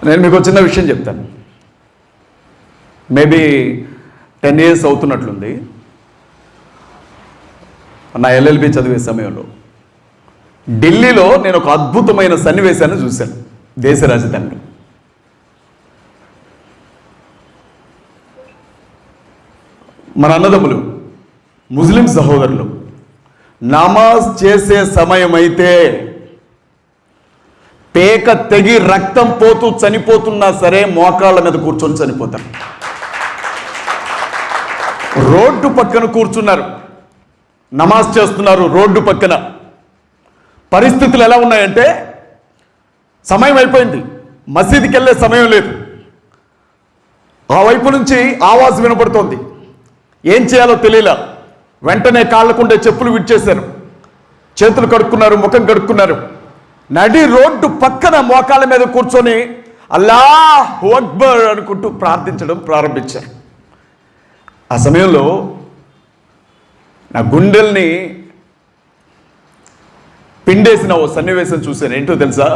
నేను మీకు చిన్న విషయం చెప్తాను. Maybe 10 years అవుతున్నట్లుంది. నా LLB చదివే సమయంలో ఢిల్లీలో నేను ఒక అద్భుతమైన సన్నివేశాన్ని చూశాను. దేశ రాజధానిలో మన అన్నదమ్ములు ముస్లిం సహోదరులు నమాజ్ చేసే సమయం అయితే పేక తెగి రక్తం పోతూ చనిపోతున్నా సరే మోకాళ్ళ మీద కూర్చొని చనిపోతారు. రోడ్డు పక్కన కూర్చున్నారు, నమాజ్ చేస్తున్నారు. రోడ్డు పక్కన పరిస్థితులు ఎలా ఉన్నాయంటే సమయం అయిపోయింది, మసీదుకి వెళ్ళే సమయం లేదు. ఆ వైపు నుంచి ఆవాజ్ వినపడుతోంది. ఏం చేయాలో తెలియలా. వెంటనే కాళ్ళకుండే చెప్పులు విడిచేశారు, చేతులు కడుక్కున్నారు, ముఖం కడుక్కున్నారు. నడి రోడ్డు పక్కన మోకాళ్ళ మీద కూర్చొని అల్లాహు అక్బర్ అనుకుంటూ ప్రార్థించడం ప్రారంభించారు. ఆ సమయంలో నా గుండెల్ని పిండేసిన ఓ సన్నివేశం చూశాను. ఏంటో తెలుసా?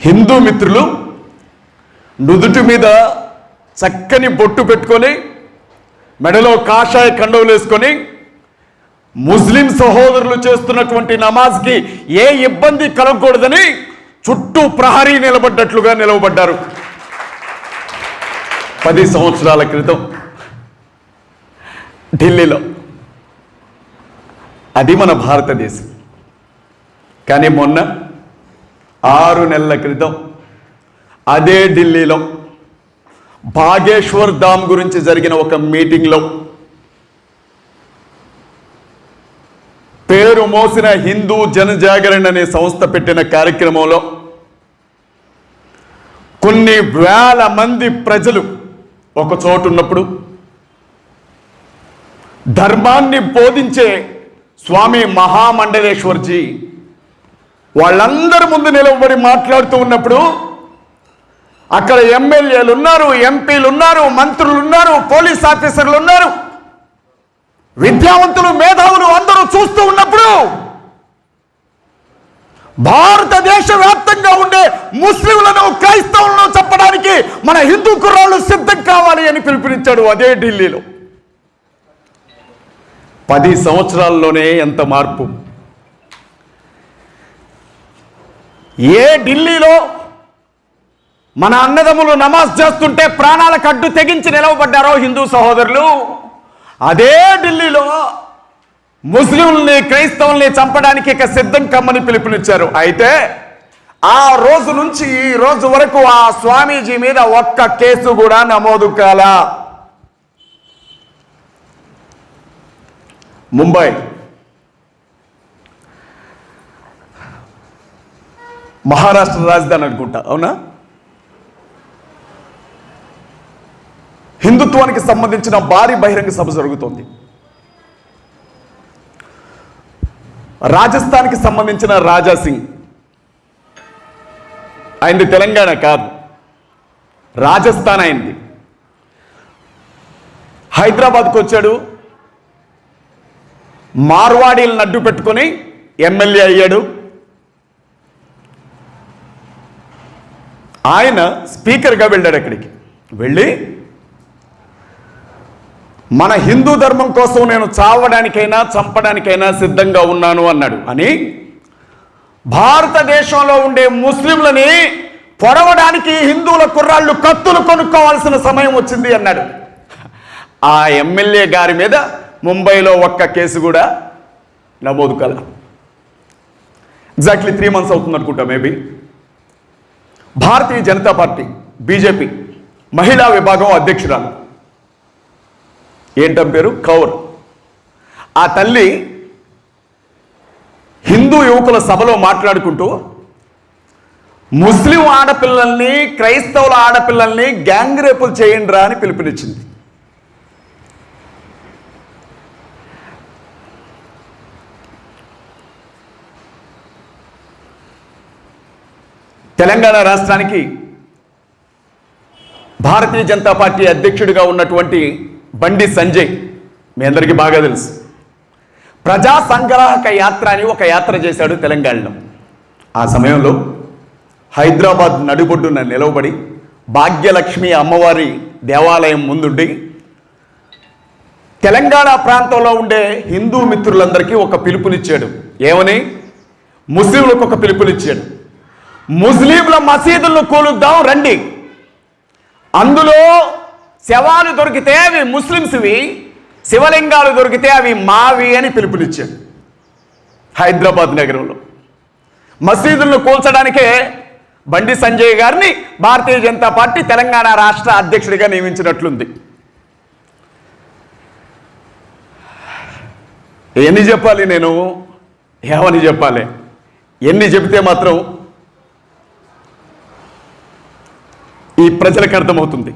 హిందూ మిత్రులు నుదుటి మీద చక్కని బొట్టు పెట్టుకొని మెడలో కాషాయ కండవులు వేసుకొని ముస్లిం సహోదరులు చేస్తున్నటువంటి నమాజ్కి ఏ ఇబ్బంది కలగకూడదని చుట్టూ ప్రహరీ నిలబడ్డట్లుగా నిలవబడ్డారు. 10 సంవత్సరాల క్రితం ఢిల్లీలో. అది మన భారతదేశం. కానీ మొన్న 6 నెలల క్రితం అదే ఢిల్లీలో బాగేశ్వర్ ధామ్ గురించి జరిగిన ఒక మీటింగ్లో పేరు మోసిన హిందూ జనజాగరణ అనే సంస్థ పెట్టిన కార్యక్రమంలో కొన్ని వేల మంది ప్రజలు ఒక చోటు ఉన్నప్పుడు ధర్మాన్ని బోధించే స్వామి మహామండలేశ్వర్జీ వాళ్ళందరి ముందు నిలబడి మాట్లాడుతూ ఉన్నప్పుడు అక్కడ ఎమ్మెల్యేలు ఉన్నారు, ఎంపీలు ఉన్నారు, మంత్రులు ఉన్నారు, పోలీస్ ఆఫీసర్లు ఉన్నారు, విద్యావంతులు, మేధావులు అందరూ చూస్తూ ఉన్నప్పుడు భారతదేశ వ్యాప్తంగా ఉండే ముస్లింలను, క్రైస్తవులను చంపడానికి మన హిందూ కుర్రాళ్ళు సిద్ధం కావాలి అని పిలుపునిచ్చాడు అదే ఢిల్లీలో. 10 సంవత్సరాల్లోనే ఎంత మార్పు! ఏ ఢిల్లీలో మన అన్నదమ్ములు నమాజ్ చేస్తుంటే ప్రాణాలకు అడ్డు తెగించి నిలవబడ్డారో హిందూ సహోదరులు, అదే ఢిల్లీలో ముస్లింల్ని, క్రైస్తవుల్ని చంపడానికి ఇక సిద్ధం కమ్మని పిలుపునిచ్చారు. అయితే ఆ రోజు నుంచి ఈ రోజు వరకు ఆ స్వామీజీ మీద ఒక్క కేసు కూడా నమోదు కాలా. ముంబై మహారాష్ట్ర రాజధాని అనుకుంటా, అవునా? హిందుత్వానికి సంబంధించిన భారీ బహిరంగ సభ జరుగుతోంది. రాజస్థాన్కి సంబంధించిన రాజా సింగ్, ఆయనది తెలంగాణ కాదు, రాజస్థాన్ అయింది. హైదరాబాద్కు వచ్చాడు, మార్వాడీలను అడ్డు పెట్టుకొని ఎమ్మెల్యే అయ్యాడు. ఆయన స్పీకర్గా వెళ్ళాడు. అక్కడికి వెళ్ళి మన హిందూ ధర్మం కోసం నేను చావడానికైనా చంపడానికైనా సిద్ధంగా ఉన్నాను అన్నాడు. అని భారతదేశంలో ఉండే ముస్లింలని పొడవడానికి హిందువుల కుర్రాళ్ళు కత్తులు కొనుక్కోవాల్సిన సమయం వచ్చింది అన్నాడు. ఆ ఎమ్మెల్యే గారి మీద ముంబైలో ఒక్క కేసు కూడా నమోదు కాల. ఎగ్జాక్ట్లీ 3 months అవుతుంది అనుకుంటా maybe. Bharatiya Janata party BJP మహిళా విభాగం అధ్యక్షురాలు, ఏంటం పేరు, కౌర్. ఆ తల్లి హిందూ యువకుల సభలో మాట్లాడుకుంటూ ముస్లిం ఆడపిల్లల్ని, క్రైస్తవుల ఆడపిల్లల్ని గ్యాంగ్ రేపులు చేయండిరా అని పిలుపునిచ్చింది. తెలంగాణ రాష్ట్రానికి భారతీయ జనతా పార్టీ అధ్యక్షుడిగా ఉన్నటువంటి బండి సంజయ్ మీ అందరికీ బాగా తెలుసు. ప్రజా సంగ్రాహక యాత్ర అని ఒక యాత్ర చేశాడు తెలంగాణలో. ఆ సమయంలో హైదరాబాద్ నడిబొడ్డున నిలవబడి భాగ్యలక్ష్మి అమ్మవారి దేవాలయం ముందుండి తెలంగాణ ప్రాంతంలో ఉండే హిందూ మిత్రులందరికీ ఒక పిలుపునిచ్చాడు. ఏమని? ముస్లింలకు ఒక పిలుపునిచ్చాడు. ముస్లింల మసీదులను కూలుద్దాం రండి, అందులో శవాలు దొరికితే అవి ముస్లిమ్స్వి, శివలింగాలు దొరికితే అవి మావి అని పిలుపునిచ్చాడు. హైదరాబాద్ నగరంలో మసీదులను కూల్చడానికే బండి సంజయ్ గారిని భారతీయ జనతా పార్టీ తెలంగాణ రాష్ట్ర అధ్యక్షుడిగా నియమించినట్లుంది. ఎన్ని చెప్పాలి నేను? ఏమని చెప్పాలి? ఎన్ని చెబితే మాత్రం ఈ ప్రజలకు అర్థమవుతుంది?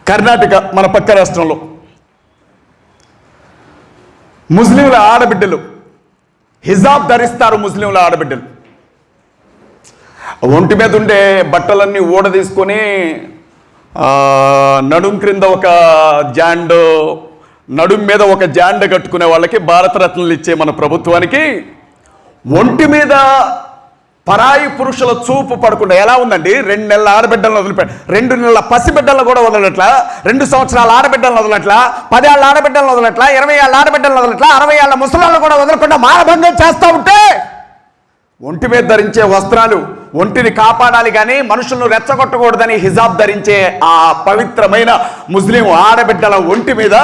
కర్ణాటక మన పక్క రాష్ట్రంలో ముస్లింల ఆడబిడ్డలు హిజాబ్ ధరిస్తారు. ముస్లింల ఆడబిడ్డలు ఒంటి మీద ఉండే బట్టలన్నీ ఊడదీసుకొని నడుం క్రింద ఒక జాండ్, నడుం మీద ఒక జాండ కట్టుకునే వాళ్ళకి భారతరత్నలు ఇచ్చే మన ప్రభుత్వానికి ఒంటి మీద పరాయి పురుషుల చూపు పడకుండా ఎలా ఉందండి? 2 నెలల ఆడబిడ్డలను వదిలిపెట్ట, 2 నెలల పసిబిడ్డలను కూడా వదలట్లా, 2 సంవత్సరాల ఆడబిడ్డలను వదలట్లా, 10 ఏళ్ళ ఆడబిడ్డలను వదలట్లా, 20 ఏళ్ళ ఆడబిడ్డలను వదలట్లా, 60 ఏళ్ళ ముసలాలను కూడా వదలకుండా మానభంగం చేస్తూ ఉంటే ఒంటి మీద ధరించే వస్త్రాలు ఒంటిని కాపాడాలి కానీ మనుషులను రెచ్చగొట్టకూడదని హిజాబ్ ధరించే ఆ పవిత్రమైన ముస్లిం ఆడబిడ్డల ఒంటి మీద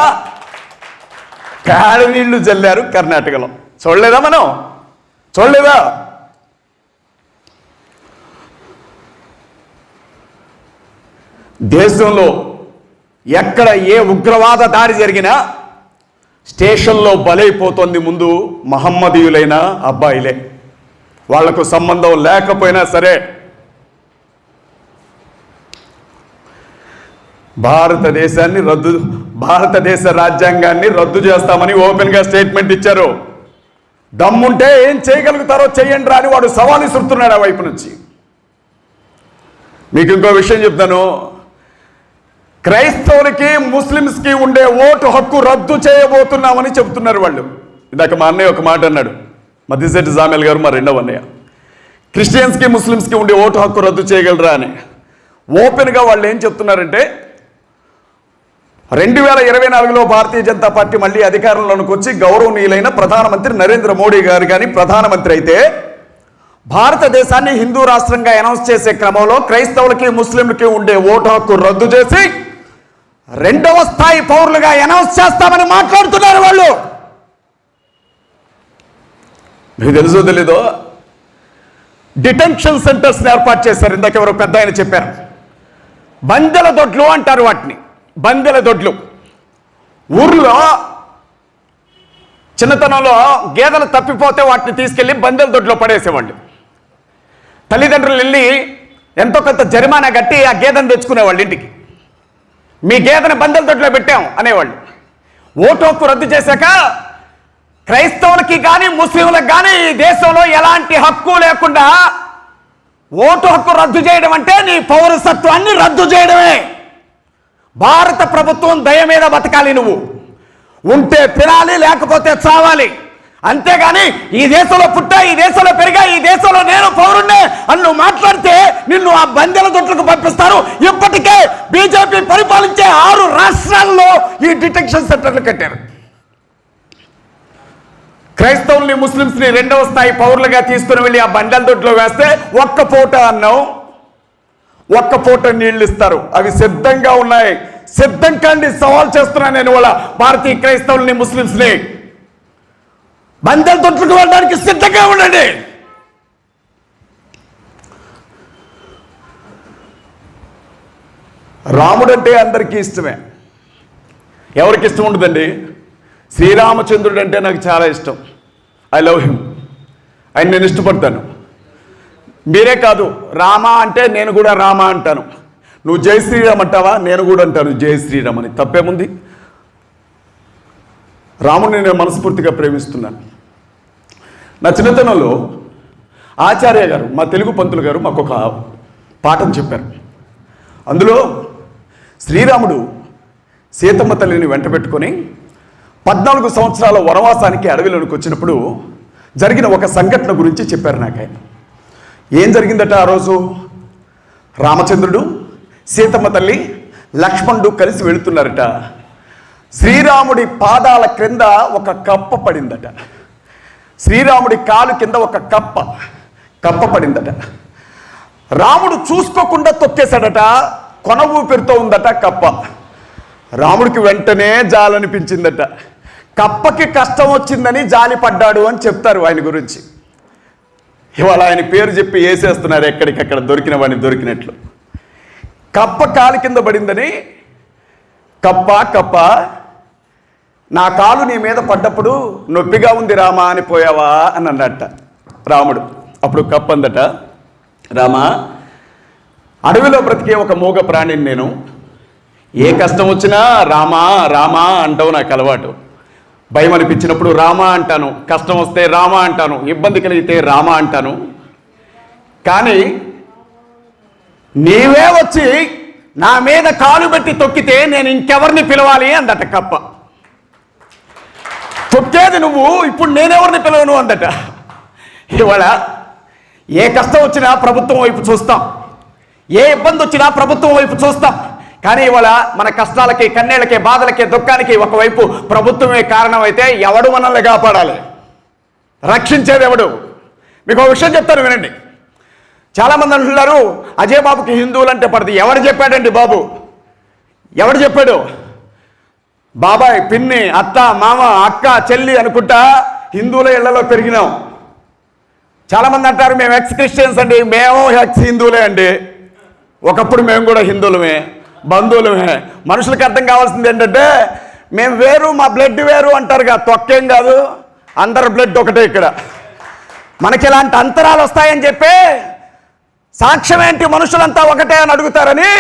కాడి నీళ్లు జల్లారు కర్ణాటకలో. చూడలేదా? మనం చూడలేదా? దేశంలో ఎక్కడ ఏ ఉగ్రవాద దాడి జరిగినా స్టేషన్లో బలైపోతుంది ముందు మహమ్మదీయులైన అబ్బాయిలే. వాళ్లకు సంబంధం లేకపోయినా సరే భారతదేశ రాజ్యాంగాన్ని రద్దు చేస్తామని ఓపెన్గా స్టేట్మెంట్ ఇచ్చారు. దమ్ముంటే ఏం చేయగలుగుతారో చెయ్యండి రా అని వాడు సవాల్ ఇస్తున్నాడు ఆ వైపు నుంచి. మీకు ఇంకో విషయం చెప్తాను. క్రైస్తవులకి ముస్లిమ్స్కి ఉండే ఓటు హక్కు రద్దు చేయబోతున్నామని చెబుతున్నారు వాళ్ళు. ఇందాక మా అన్నయ్య ఒక మాట అన్నాడు, మద్దిశెట్టి జామేల్ గారు, మా రెండవ అన్నయ్య. క్రిస్టియన్స్కి ముస్లిమ్స్కి ఉండే ఓటు హక్కు రద్దు చేయగలరా అని ఓపెన్గా వాళ్ళు ఏం చెప్తున్నారంటే 2024లో భారతీయ జనతా పార్టీ మళ్ళీ అధికారంలోకి వచ్చి గౌరవనీయులైన ప్రధానమంత్రి నరేంద్ర మోడీ గారు కానీ ప్రధానమంత్రి అయితే భారతదేశాన్ని హిందూ రాష్ట్రంగా అనౌన్స్ చేసే క్రమంలో క్రైస్తవులకి ముస్లింలకి ఉండే ఓటు హక్కు రద్దు చేసి 2వ స్థాయి పౌరులుగా అనౌన్స్ చేస్తామని మాట్లాడుతున్నారు వాళ్ళు. మీకు తెలుసో తెలీదో డిటెన్షన్ సెంటర్స్ ఏర్పాటు చేశారు. ఇందాక ఎవరో పెద్ద ఆయన చెప్పారు. బందెల దొడ్లు అంటారు వాటిని, బందెల దొడ్లు. ఊర్లో చిన్నతనంలో గేదెలు తప్పిపోతే వాటిని తీసుకెళ్లి బందెల దొడ్లో పడేసేవాళ్ళు. తల్లిదండ్రులు వెళ్ళి ఎంతో కొంత జరిమానా కట్టి ఆ గేదెను తెచ్చుకునేవాళ్ళు ఇంటికి. మీ గేదెను బందెల దొడ్లో పెట్టాం అనేవాళ్ళు. ఓటు హక్కు రద్దు చేశాక క్రైస్తవులకి కానీ ముస్లింలకు కానీ ఈ దేశంలో ఎలాంటి హక్కు లేకుండా ఓటు హక్కు రద్దు చేయడం అంటే నీ పౌరసత్వాన్ని రద్దు చేయడమే. భారత ప్రభుత్వం దయ మీద బతకాలి. నువ్వు ఉంటే తినాలి, లేకపోతే చావాలి. అంతేగాని ఈ దేశంలో పుట్టా, ఈ దేశంలో పెరిగా, ఈ దేశంలో నేను పౌరుణ్ణే అని నువ్వు మాట్లాడితే నిన్ను ఆ బందెల దొడ్లకు పంపిస్తారు. ఇప్పటికే బీజేపీ పరిపాలించే 6 రాష్ట్రాల్లో ఈ డిటెన్షన్ సెంటర్లు కట్టారు. క్రైస్తవుల్ని ముస్లిమ్స్ని 2వ స్థాయి పౌరులుగా తీసుకుని వెళ్ళి ఆ బండల దొడ్లో వేస్తే ఒక్క పూట అన్నం, ఒక్క పూట నీళ్లు ఇస్తారు. అవి సిద్ధంగా ఉన్నాయి. సిద్ధం కండి, సవాల్ చేస్తున్నాను నేను వాళ్ళ భారతీయ క్రైస్తవుల్ని ముస్లిమ్స్ని. బందెల దొడ్లకు వెళ్ళడానికి సిద్ధంగా ఉండండి. రాముడు అంటే అందరికీ ఇష్టమే. ఎవరికి ఇష్టం ఉండదండి? శ్రీరామచంద్రుడు అంటే నాకు చాలా ఇష్టం. I love him. ఆయన నేను ఇష్టపడతాను. మీరే కాదు, రామ అంటే నేను కూడా రామ అంటాను. నువ్వు జై శ్రీరామ్ అంటావా? నేను కూడా అంటాను జై శ్రీరామ్ అని. తప్పేముంది? రాముడిని నేను మనస్ఫూర్తిగా ప్రేమిస్తున్నాను. నా చిన్నతనంలో ఆచార్య గారు, మా తెలుగు పంతులు గారు మాకు ఒక పాఠం చెప్పారు. అందులో శ్రీరాముడు సీతమ్మ తల్లిని వెంట పెట్టుకొని 14 సంవత్సరాల వనవాసానికి అడవిలోనికి వచ్చినప్పుడు జరిగిన ఒక సంఘటన గురించి చెప్పారు నాకు ఆయన. ఏం జరిగిందట ఆ రోజు? రామచంద్రుడు, సీతమ్మ తల్లి, లక్ష్మణుడు కలిసి వెళుతున్నారట. శ్రీరాముడి పాదాల క్రింద ఒక కప్ప పడిందట. శ్రీరాముడి కాలు కింద ఒక కప్ప పడిందట. రాముడు చూసుకోకుండా తొక్కేశాడట. కొన ఊపిరితో ఉందట కప్ప. రాముడికి వెంటనే జాలనిపించిందట. కప్పకి కష్టం వచ్చిందని జాలి పడ్డాడు అని చెప్తారు ఆయన గురించి. ఇవాళ ఆయన పేరు చెప్పి వేసేస్తున్నారు ఎక్కడికక్కడ దొరికిన వాడిని దొరికినట్లు. కప్ప కాలు కింద పడిందని, కప్ప నా కాలు నీ మీద పడ్డప్పుడు నొప్పిగా ఉంది రామా అని పోయావా అని అన్నట్ట రాముడు. అప్పుడు కప్ప అందట, రామా, అడవిలో బ్రతికే ఒక మూగ ప్రాణిని నేను. ఏ కష్టం వచ్చినా రామా రామా అంటావు నాకు అలవాటు. భయం అనిపించినప్పుడు రామా అంటాను, కష్టం వస్తే రామా అంటాను, ఇబ్బంది కలిగితే రామా అంటాను. కానీ నీవే వచ్చి నా మీద కాలు పెట్టి తొక్కితే నేను ఇంకెవరిని పిలవాలి అందట కప్ప. తొక్కేది నువ్వు, ఇప్పుడు నేనెవరిని పిలవను అందట. ఇవాళ ఏ కష్టం వచ్చినా ప్రభుత్వం వైపు చూస్తాం, ఏ ఇబ్బంది వచ్చినా ప్రభుత్వం వైపు చూస్తాం. కానీ ఇవాళ మన కష్టాలకి, కన్నీళ్ళకి, బాధలకి, దుఃఖానికి ఒకవైపు ప్రభుత్వమే కారణమైతే ఎవడు మనల్ని కాపాడాలి? రక్షించేది ఎవడు? మీకు ఒక విషయం చెప్తాను వినండి. చాలామంది అంటున్నారు అజయ్ బాబుకి హిందువులంటే పడదు. ఎవరు చెప్పాడండి బాబు? ఎవడు చెప్పాడు? బాబాయ్, పిన్ని, అత్త, మామ, అక్క, చెల్లి అనుకుంటా హిందువుల ఇళ్లలో పెరిగినాం. చాలామంది అంటారు మేము ఎక్స్ క్రిస్టియన్స్ అండి. మేము ఎక్స్ హిందువులే అండి. ఒకప్పుడు మేము కూడా హిందువులమే, బంధువులమే. మనుషులకు అర్థం కావాల్సింది ఏంటంటే మేము వేరు, మా బ్లడ్ వేరు అంటారుగా. తొక్కేం కాదు, అందరు బ్లడ్ ఒకటే. ఇక్కడ మనకి ఇలాంటి అంతరాలు వస్తాయని చెప్పి సాక్ష్యం ఏంటి, మనుషులంతా ఒకటే అని అడుగుతారని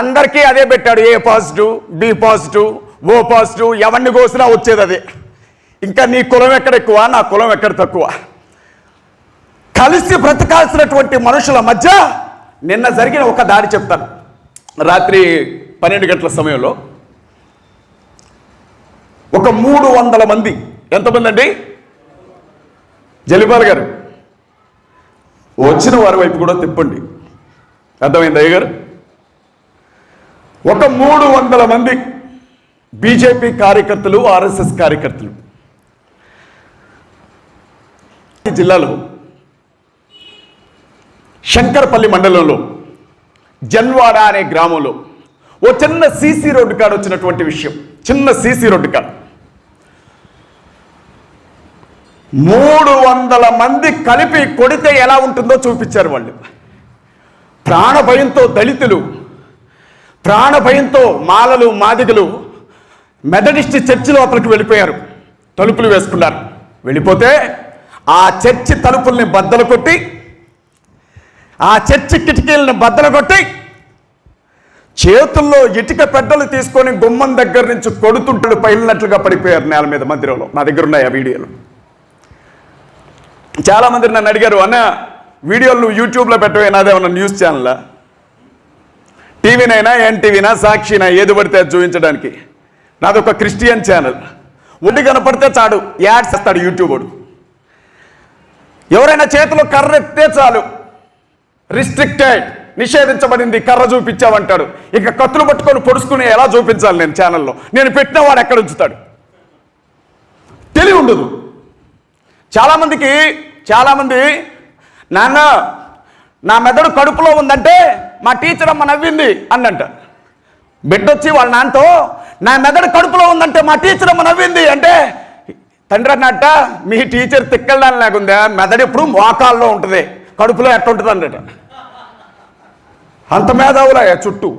అందరికీ అదే పెట్టాడు. A positive, B positive, O positive. ఎవరిని కోసినా వచ్చేది అదే. ఇంకా నీ కులం ఎక్కడ ఎక్కువ, నా కులం ఎక్కడ తక్కువ? కలిసి బ్రతకాల్సినటువంటి మనుషుల మధ్య నిన్న జరిగిన ఒక దాడి చెప్తాను. రాత్రి 12 గంటల సమయంలో ఒక 300 మంది, ఎంతమంది అండి? జలిపాల్ గారు వచ్చిన వారి వైపు కూడా తిప్పండి. అర్థమైంది అయ్య గారు? ఒక 300 మంది బీజేపీ కార్యకర్తలు, ఆర్ఎస్ఎస్ కార్యకర్తలు జిల్లాలో శంకరపల్లి మండలంలో జన్వాడ అనే గ్రామంలో ఓ చిన్న సీసీ రోడ్డు కాడ వచ్చినటువంటి విషయం. చిన్న సీసీ రోడ్డు కాడ 300 మంది కలిపి కొడితే ఎలా ఉంటుందో చూపించారు వాళ్ళు. ప్రాణభయంతో దళితులు, ప్రాణభయంతో మాలలు, మాదిగలు మెథడిస్ట్ చర్చి లోపలికి వెళ్ళిపోయారు. తలుపులు వేసుకున్నారు. వెళ్ళిపోతే ఆ చర్చి తలుపుల్ని బద్దలు కొట్టి, ఆ చర్చి కిటికీలను బద్దలు కొట్టి, చేతుల్లో ఇటుక పెద్దలు తీసుకొని గుమ్మం దగ్గర నుంచి కొడుతుంటాడు పైలినట్లుగా పడిపోయారు నేల మీద మందిరంలో. నా దగ్గర ఉన్నాయి ఆ వీడియోలు. చాలామంది నన్ను అడిగారు, అన్న వీడియోలు నువ్వు యూట్యూబ్లో పెట్టవే, నాదేమన్నా న్యూస్ ఛానల్, టీవీనైనా, ఎన్టీవీనా, సాక్షినా, ఏది పడితే అది చూపించడానికి? నాదొక క్రిస్టియన్ ఛానల్. ఒంటి కనపడితే చాడు యాడ్స్ ఇస్తాడు యూట్యూబ్. ఎవరైనా చేతిలో కర్ర ఎత్తే చాలు రిస్ట్రిక్టెడ్, నిషేధించబడింది, కర్ర చూపించావంటాడు. ఇక కత్తులు పట్టుకొని పొడుచుకుని ఎలా చూపించాలి నేను ఛానల్లో? నేను పెట్టిన వాడు ఎక్కడ ఉంచుతాడు? తెలివి ఉండదు చాలామంది. నాన్న, నా మెదడు కడుపులో ఉందంటే మా టీచర్ అమ్మ నవ్వింది అందంట. బిడ్డొచ్చి వాళ్ళ నాన్నతో నా మెదడు కడుపులో ఉందంటే మా టీచర్ అమ్మ నవ్వింది అంటే, తండ్రి అన్నట్ట మీ టీచర్ తిక్కల్దాని లేకుందా, మెదడు ఎప్పుడు మోకాల్లో ఉంటుంది, కడుపులో ఎట్ట ఉంటుంది అన్నట. అంత మేధావులా చుట్టూ,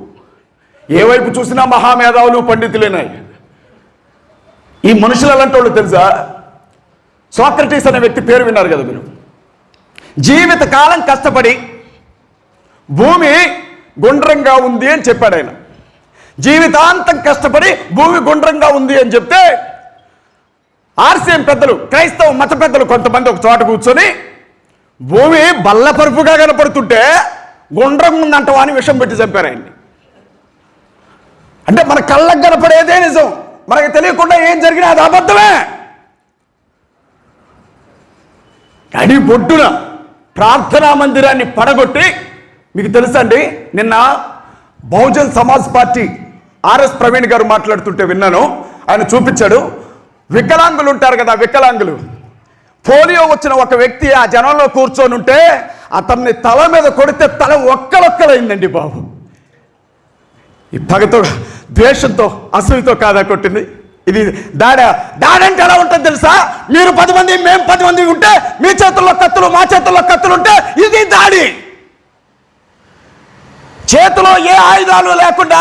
ఏ వైపు చూసినా మహామేధావులు, పండితులేనాయి. ఈ మనుషులు అలాంటి వాళ్ళు తెలుసా? సోక్రటీస్ అనే వ్యక్తి పేరు విన్నారు కదా మీరు. జీవిత కాలం కష్టపడి భూమి గుండ్రంగా ఉంది అని చెప్పాడు ఆయన. జీవితాంతం కష్టపడి భూమి గుండ్రంగా ఉంది అని చెప్తే ఆర్సీఎం పెద్దలు, క్రైస్తవ మత పెద్దలు కొంతమంది ఒక చోట కూర్చొని భూమి బల్లపరుపుగా కనపడుతుంటే గుండ్రంగా ఉందంటవా అని విషం పెట్టి చంపారు ఆయన్ని. అంటే మన కళ్ళకు కనపడేదే నిజం, మనకు తెలియకుండా ఏం జరిగినా అది అబద్ధమే. అడి పొట్టున ప్రార్థనా మందిరాన్ని పడగొట్టి, మీకు తెలుసండి, నిన్న బహుజన్ సమాజ్ పార్టీ ఆర్ఎస్ ప్రవీణ్ గారు మాట్లాడుతుంటే విన్నాను. ఆయన చూపించాడు, వికలాంగులు ఉంటారు కదా, వికలాంగులు, పోలియో వచ్చిన ఒక వ్యక్తి ఆ జనంలో కూర్చొని ఉంటే అతన్ని తల మీద కొడితే తల ఒక్కలొక్కలైందండి బాబు. ఈ పగతో, ద్వేషంతో, అసూయతో కాదా కొట్టింది? ఇది దాడంటే ఎలా ఉంటుంది తెలుసా? మీరు 10 మంది, మేము 10 మంది ఉంటే మీ చేతుల్లో కత్తులు, మా చేతుల్లో కత్తులు ఉంటే ఇది దాడి. చేతిలో ఏ ఆయుధాలు లేకుండా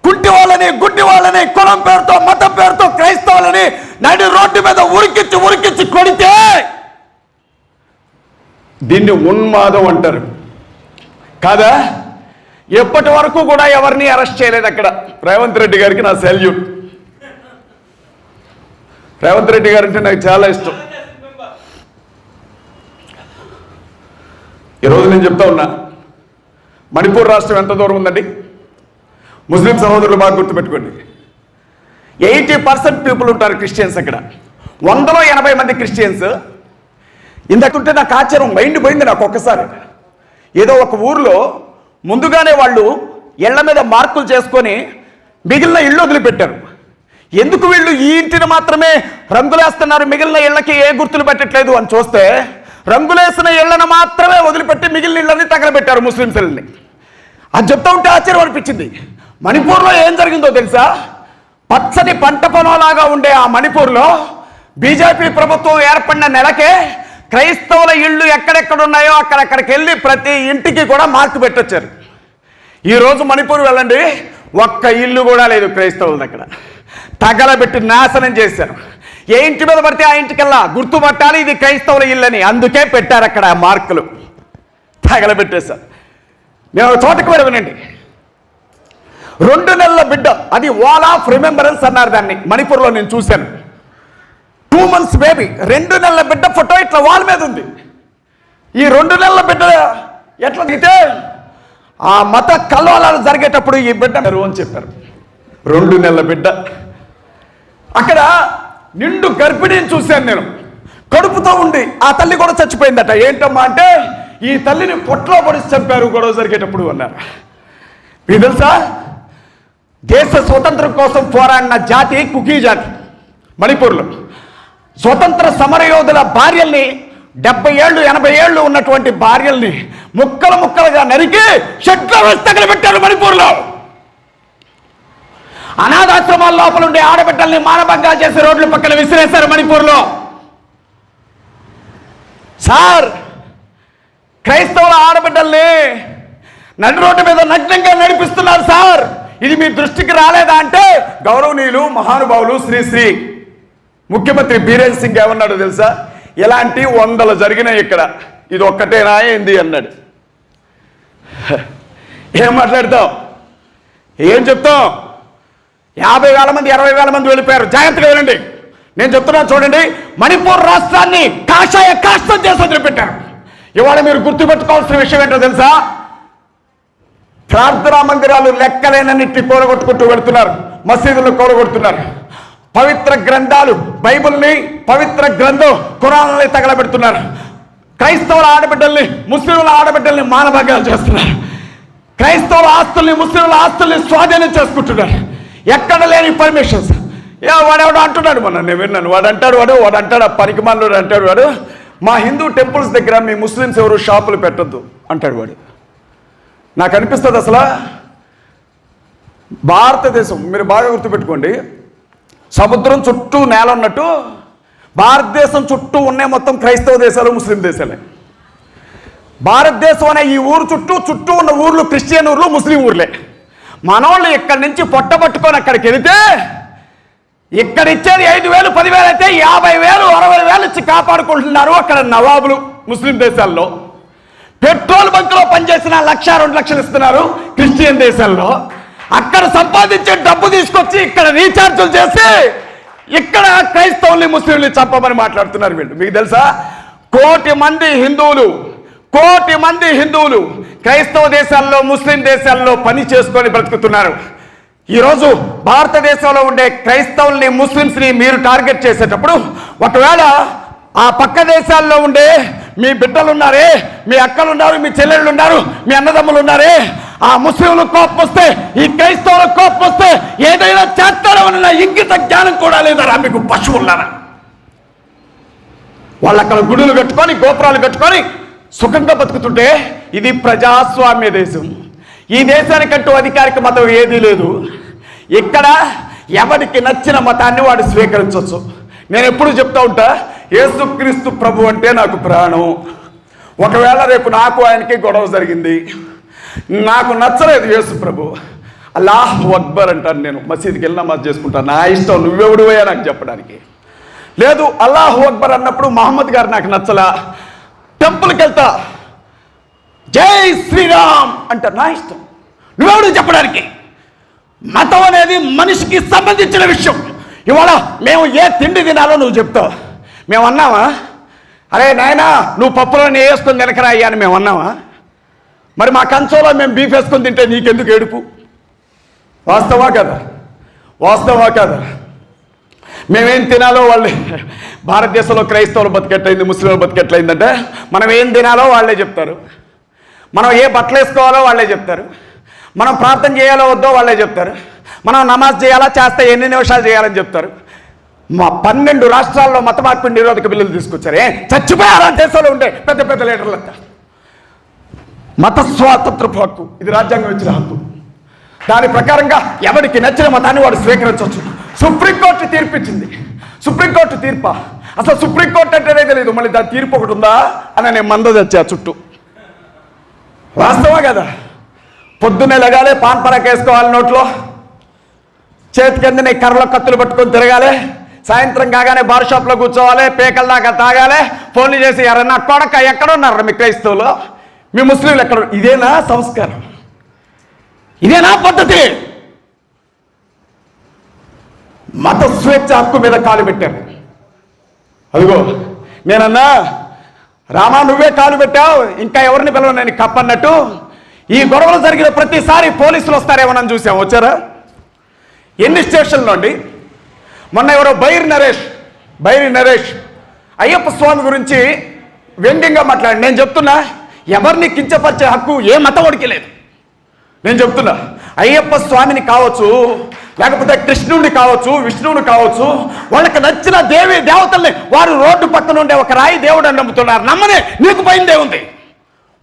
కుంటి వాళ్ళని, గుడ్డి వాళ్ళని, కులం పేరుతో, మతం పేరుతో క్రైస్తవులని నడి రోడ్డు మీద ఉరికిచ్చి కొడితే దీన్ని ఉన్మాదం అంటారు కాదా? ఎప్పటి వరకు కూడా ఎవరిని అరెస్ట్ చేయలేదు అక్కడ. రేవంత్ రెడ్డి గారికి నా సెల్యూట్. రేవంత్ రెడ్డి గారు అంటే నాకు చాలా ఇష్టం. ఈరోజు నేను చెప్తా ఉన్నా, మణిపూర్ రాష్ట్రం ఎంత దూరం ఉందండి? ముస్లిం సహోదరులు బాగా గుర్తుపెట్టుకోండి, 80% పీపుల్ ఉంటారు క్రిస్టియన్స్ అక్కడ. 180 మంది క్రిస్టియన్స్. ఇంతకుంటే నాకు ఆశ్చర్యం, మైండ్ పోయింది నాకు ఒక్కసారి. ఏదో ఒక ఊర్లో ముందుగానే వాళ్ళు ఇళ్ల మీద మార్కులు చేసుకొని మిగిలిన ఇళ్ళు వదిలిపెట్టారు. ఎందుకు వీళ్ళు ఈ ఇంటిని మాత్రమే రంగులేస్తున్నారు, మిగిలిన ఇళ్ళకి ఏ గుర్తులు పెట్టట్లేదు అని చూస్తే, రంగులేసిన ఇళ్లను మాత్రమే వదిలిపెట్టి మిగిలిన ఇళ్ళని తగలబెట్టారు, ముస్లింస్ ఇళ్ళని. అది చెప్తా ఉంటే ఆశ్చర్యం అనిపించింది. మణిపూర్లో ఏం జరిగిందో తెలుసా? పచ్చని పంట పొలంలాగా ఉండే ఆ మణిపూర్లో బీజేపీ ప్రభుత్వం ఏర్పడిన నెలకే క్రైస్తవుల ఇళ్ళు ఎక్కడెక్కడ ఉన్నాయో అక్కడికి వెళ్ళి ప్రతి ఇంటికి కూడా మార్కు పెట్టొచ్చారు. ఈరోజు మణిపూర్ వెళ్ళండి, ఒక్క ఇల్లు కూడా లేదు క్రైస్తవుల దగ్గర. తగలబెట్టి నాశనం చేశారు. ఏ ఇంటి మీద పడితే ఆ ఇంటికల్లా గుర్తుపట్టాలి ఇది క్రైస్తవుల ఇల్లని, అందుకే పెట్టారు అక్కడ మార్కులు. తగలబెట్టేశారు. నేను ఒక చోటకు కూడా వినండి, 2 నెలల బిడ్డ, అది వాల్ ఆఫ్ రిమెంబరెన్స్ అన్నారు దాన్ని, మణిపూర్లో నేను చూశాను. 2 months బేబీ, 2 నెలల బిడ్డ ఫోటో ఇట్లా వాల్ మీద ఉంది. ఈ 2 నెలల బిడ్డ ఎట్లా దిగితే ఆ మత కల్లోలాలు జరిగేటప్పుడు ఈ బిడ్డ అని చెప్పారు. 2 నెలల బిడ్డ. అక్కడ నిండు గర్భిణిని చూశాను నేను, కడుపుతో ఉండి. ఆ తల్లి కూడా చచ్చిపోయిందట. ఏంటమ్మా అంటే, ఈ తల్లిని పొట్లో పొడిచి చంపారు గొడవ జరిగేటప్పుడు అన్నారు. మీకు తెలుసా, దేశ స్వతంత్రం కోసం పోరాడిన జాతి కుకీ జాతి. మణిపూర్లో స్వతంత్ర సమరయోధుల భార్యల్ని, 70 ఏళ్ళు 80 ఏళ్ళు ఉన్నటువంటి భార్యల్ని ముక్కలు ముక్కలుగా నరికి షెడ్లో వేసి తగలబెట్టారు మణిపూర్లో. అనాథాశ్రమాల లోపల ఉండే ఆడబిడ్డల్ని మానభంగాలు చేసి రోడ్ల పక్కన విసిరేశారు మణిపూర్లో. సార్, క్రైస్తవుల ఆడబిడ్డల్ని నడి రోడ్డు మీద నగ్నంగా నడిపిస్తున్నారు సార్. ఇది మీ దృష్టికి రాలేదా అంటే, గౌరవనీయులు మహానుభావులు శ్రీ ముఖ్యమంత్రి బీరేన్ సింగ్ ఏమన్నాడు తెలుసా? ఇలాంటి 100 జరిగినాయి ఇక్కడ, ఇది ఒక్కటే రాయింది అన్నాడు. ఏం మాట్లాడతాం, ఏం చెప్తాం? 50,000 మంది 60,000 మంది వెళ్ళిపోయారు. జాగ్రత్తగా వెళ్ళండి. నేను చెప్తున్నాను చూడండి, మణిపూర్ రాష్ట్రాన్ని కాషాయ కాష్టం చేసి వదిలిపెట్టారు. ఇవాళ మీరు గుర్తుపెట్టుకోవాల్సిన విషయం ఏంటో తెలుసా? ప్రార్థనా మందిరాలు లెక్కలేనన్నింటినీ కూలగొట్టుకుంటూ వెళుతున్నారు, మసీదులు కూలగొడుతున్నారు. పవిత్ర గ్రంథాలు, బైబిల్ని, పవిత్ర గ్రంథం ఖురాన్ని తగలబెడుతున్నారు. క్రైస్తవుల ఆడబిడ్డల్ని, ముస్లింల ఆడబిడ్డల్ని మానభంగాలు చేస్తున్నారు. క్రైస్తవుల ఆస్తుల్ని, ముస్లింల ఆస్తుల్ని స్వాధీనం చేసుకుంటున్నారు. ఎక్కడ లేని పర్మిషన్స్. వాడెవడో అంటున్నాడు, మొన్న నేను విన్నాను, వాడు అంటాడు ఆ పనికిమాలినోడు అంటాడు, వాడు మా హిందూ టెంపుల్స్ దగ్గర మీ ముస్లిమ్స్ ఎవరు షాపులు పెట్టొద్దు అంటాడు వాడు. నాకు అనిపిస్తుంది అసలు భారతదేశం, మీరు బాగా గుర్తుపెట్టుకోండి, సముద్రం చుట్టూ నేల ఉన్నట్టు భారతదేశం చుట్టూ ఉన్నాయి మొత్తం క్రైస్తవ దేశాలు, ముస్లిం దేశాలే. భారతదేశం అనే ఈ ఊరు చుట్టూ ఉన్న ఊర్లు క్రిస్టియన్ ఊర్లు, ముస్లిం ఊర్లే. మనోళ్ళు ఇక్కడి నుంచి పొట్టబట్టుకొని అక్కడికి వెళితే ఇక్కడ ఇచ్చేది 5,000 10,000 అయితే 50,000 60,000 ఇచ్చి కాపాడుకుంటున్నారు అక్కడ నవాబులు ముస్లిం దేశాల్లో. పెట్రోల్ బంకులో పనిచేసిన 1,00,000 2 లక్షలు ఇస్తున్నారు క్రిస్టియన్ దేశాల్లో. అక్కడ సంపాదించే డబ్బు తీసుకొచ్చి ఇక్కడ రీఛార్జులు చేసి ఇక్కడ క్రైస్తవుల్ని ముస్లింల్ని చంపమని మాట్లాడుతున్నారు వీళ్ళు. మీకు తెలుసా, 1,00,00,000 మంది హిందువులు క్రైస్తవ దేశాల్లో, ముస్లిం దేశాల్లో పని చేసుకొని బ్రతుకుతున్నారు. ఈరోజు భారతదేశంలో ఉండే క్రైస్తవుల్ని, ముస్లింస్ని మీరు టార్గెట్ చేసేటప్పుడు ఒకవేళ ఆ పక్క దేశాల్లో ఉండే మీ బిడ్డలు ఉన్నారే, మీ అక్కలు ఉన్నారు, మీ చెల్లెళ్ళు ఉన్నారు, మీ అన్నదమ్ములు ఉన్నారే, ఆ ముస్లింలకు కోపం వస్తే, ఈ క్రైస్తవులకు కోపం వస్తే ఏదైనా చేస్తారన్న ఇంగిత జ్ఞానం కూడా లేదరా మీకు పశువులారా? వాళ్ళు అక్కడ గుడులు కట్టుకొని గోపురాలు కట్టుకొని సుఖంగా బతుకుతుంటే ఇది ప్రజాస్వామ్య దేశం. ఈ దేశానికంటూ అధికారిక మతం ఏదీ లేదు. ఇక్కడ ఎవరికి నచ్చిన మతాన్ని వాడు స్వీకరించవచ్చు. నేను ఎప్పుడు చెప్తా ఉంటా, యేసుక్రీస్తు ప్రభు అంటే నాకు ప్రాణం. ఒకవేళ రేపు నాకు ఆయనకి గొడవ జరిగింది, నాకు నచ్చలేదు యేసు ప్రభు, అల్లాహ్ అక్బర్ అంటాను. నేను మసీదుకి వెళ్ళి నమాజ్ చేసుకుంటాను, నా ఇష్టం, నువ్వెవడు పోయా నాకు చెప్పడానికి. లేదు అల్లాహ్ అక్బర్ అన్నప్పుడు మహమ్మద్ గారు నాకు నచ్చలా, టెంపుల్కి వెళ్తా జై శ్రీరామ్ అంట, నా ఇష్టం, నువ్వెవడు చెప్పడానికి. మతం అనేది మనిషికి సంబంధించిన విషయం. ఇవాళ మేము ఏ తిండి తినాలో నువ్వు చెప్తావు, మేము అన్నావా? అరే నాయనా నువ్వు పప్పులో నే వేసుకొని తినకరా అయ్యా అని మేము అన్నావా? మరి మా కంచంలో మేము బీఫ్ వేసుకొని తింటే నీకెందుకు ఏడుపు? వాస్తవా కదా? వాస్తవా కదా? మేమేం తినాలో వాళ్ళే, భారతదేశంలో క్రైస్తవులు బతికెట్లయింది, ముస్లింలు బతికెట్లయిందంటే మనం ఏం తినాలో వాళ్ళే చెప్తారు, మనం ఏ బట్టలు వేసుకోవాలో వాళ్ళే చెప్తారు, మనం ప్రార్థన చేయాలో వద్దో వాళ్ళే చెప్తారు, మనం నమాజ్ చేయాలా, చేస్తే ఎన్ని నిమిషాలు చేయాలని చెప్తారు. మా 12 రాష్ట్రాల్లో మత మార్పు నిరోధక బిల్లులు తీసుకొచ్చారే, చచ్చిపోయారా దేశంలో ఉండే పెద్ద పెద్ద లీడర్లంతా. మత స్వాతంత్రపు హక్కు, ఇది రాజ్యాంగం ఇచ్చిన హక్కు. దాని ప్రకారంగా ఎవరికి నచ్చిన మతాన్ని వాడు స్వీకరించవచ్చు. సుప్రీంకోర్టు తీర్పిచ్చింది. సుప్రీంకోర్టు తీర్ప, అసలు సుప్రీంకోర్టు అంటేనే తెలియదు, మళ్ళీ దాని తీర్పు ఒకటి ఉందా అని నేను మంద తెచ్చా చుట్టూ. వాస్తవా కదా? పొద్దున్నే లగాలి, పాన్ పరాక్ వేసుకోవాలి నోట్లో, చేతికి అందిన కర్రలో కత్తులు పట్టుకొని తిరగాలి, సాయంత్రం కాగానే బార్ షాప్లో కూర్చోవాలి, పేకల దాకా తాగాలి, ఫోన్లు చేసి ఎవరన్నా కొడక ఎక్కడున్నారు మీ క్రైస్తవులు, మీ ముస్లింలు ఎక్కడ? ఇదేనా సంస్కారం? ఇదేనా పద్ధతి? మత స్వేచ్ఛ హక్కు మీద కాలు పెట్టారు. అదిగో నేనన్నా, రామా నువ్వే కాలు పెట్టావు, ఇంకా ఎవరిని పిలవను నేను కప్పన్నట్టు. ఈ గొడవలు జరిగిన ప్రతిసారి పోలీసులు వస్తారేమోనని చూసాం, వచ్చారా? ఎన్ని స్టేషన్లో అండి? మొన్న ఎవరో బైరి నరేష్ అయ్యప్ప స్వామి గురించి వ్యంగ్యంగా మాట్లాడి, నేను చెప్తున్నా ఎవరిని కించపరిచే హక్కు ఏ మతవాడికి లేదు. నేను చెప్తున్నా అయ్యప్ప స్వామిని కావచ్చు, లేకపోతే కృష్ణుడిని కావచ్చు, విష్ణువుని కావచ్చు, వాళ్ళకి నచ్చిన దేవి దేవతల్ని వారు రోడ్డు పక్కన ఉండే ఒక రాయి దేవుడు అని నమ్ముతున్నారు. నమ్మనే నీకు పోయిందే ఉంది.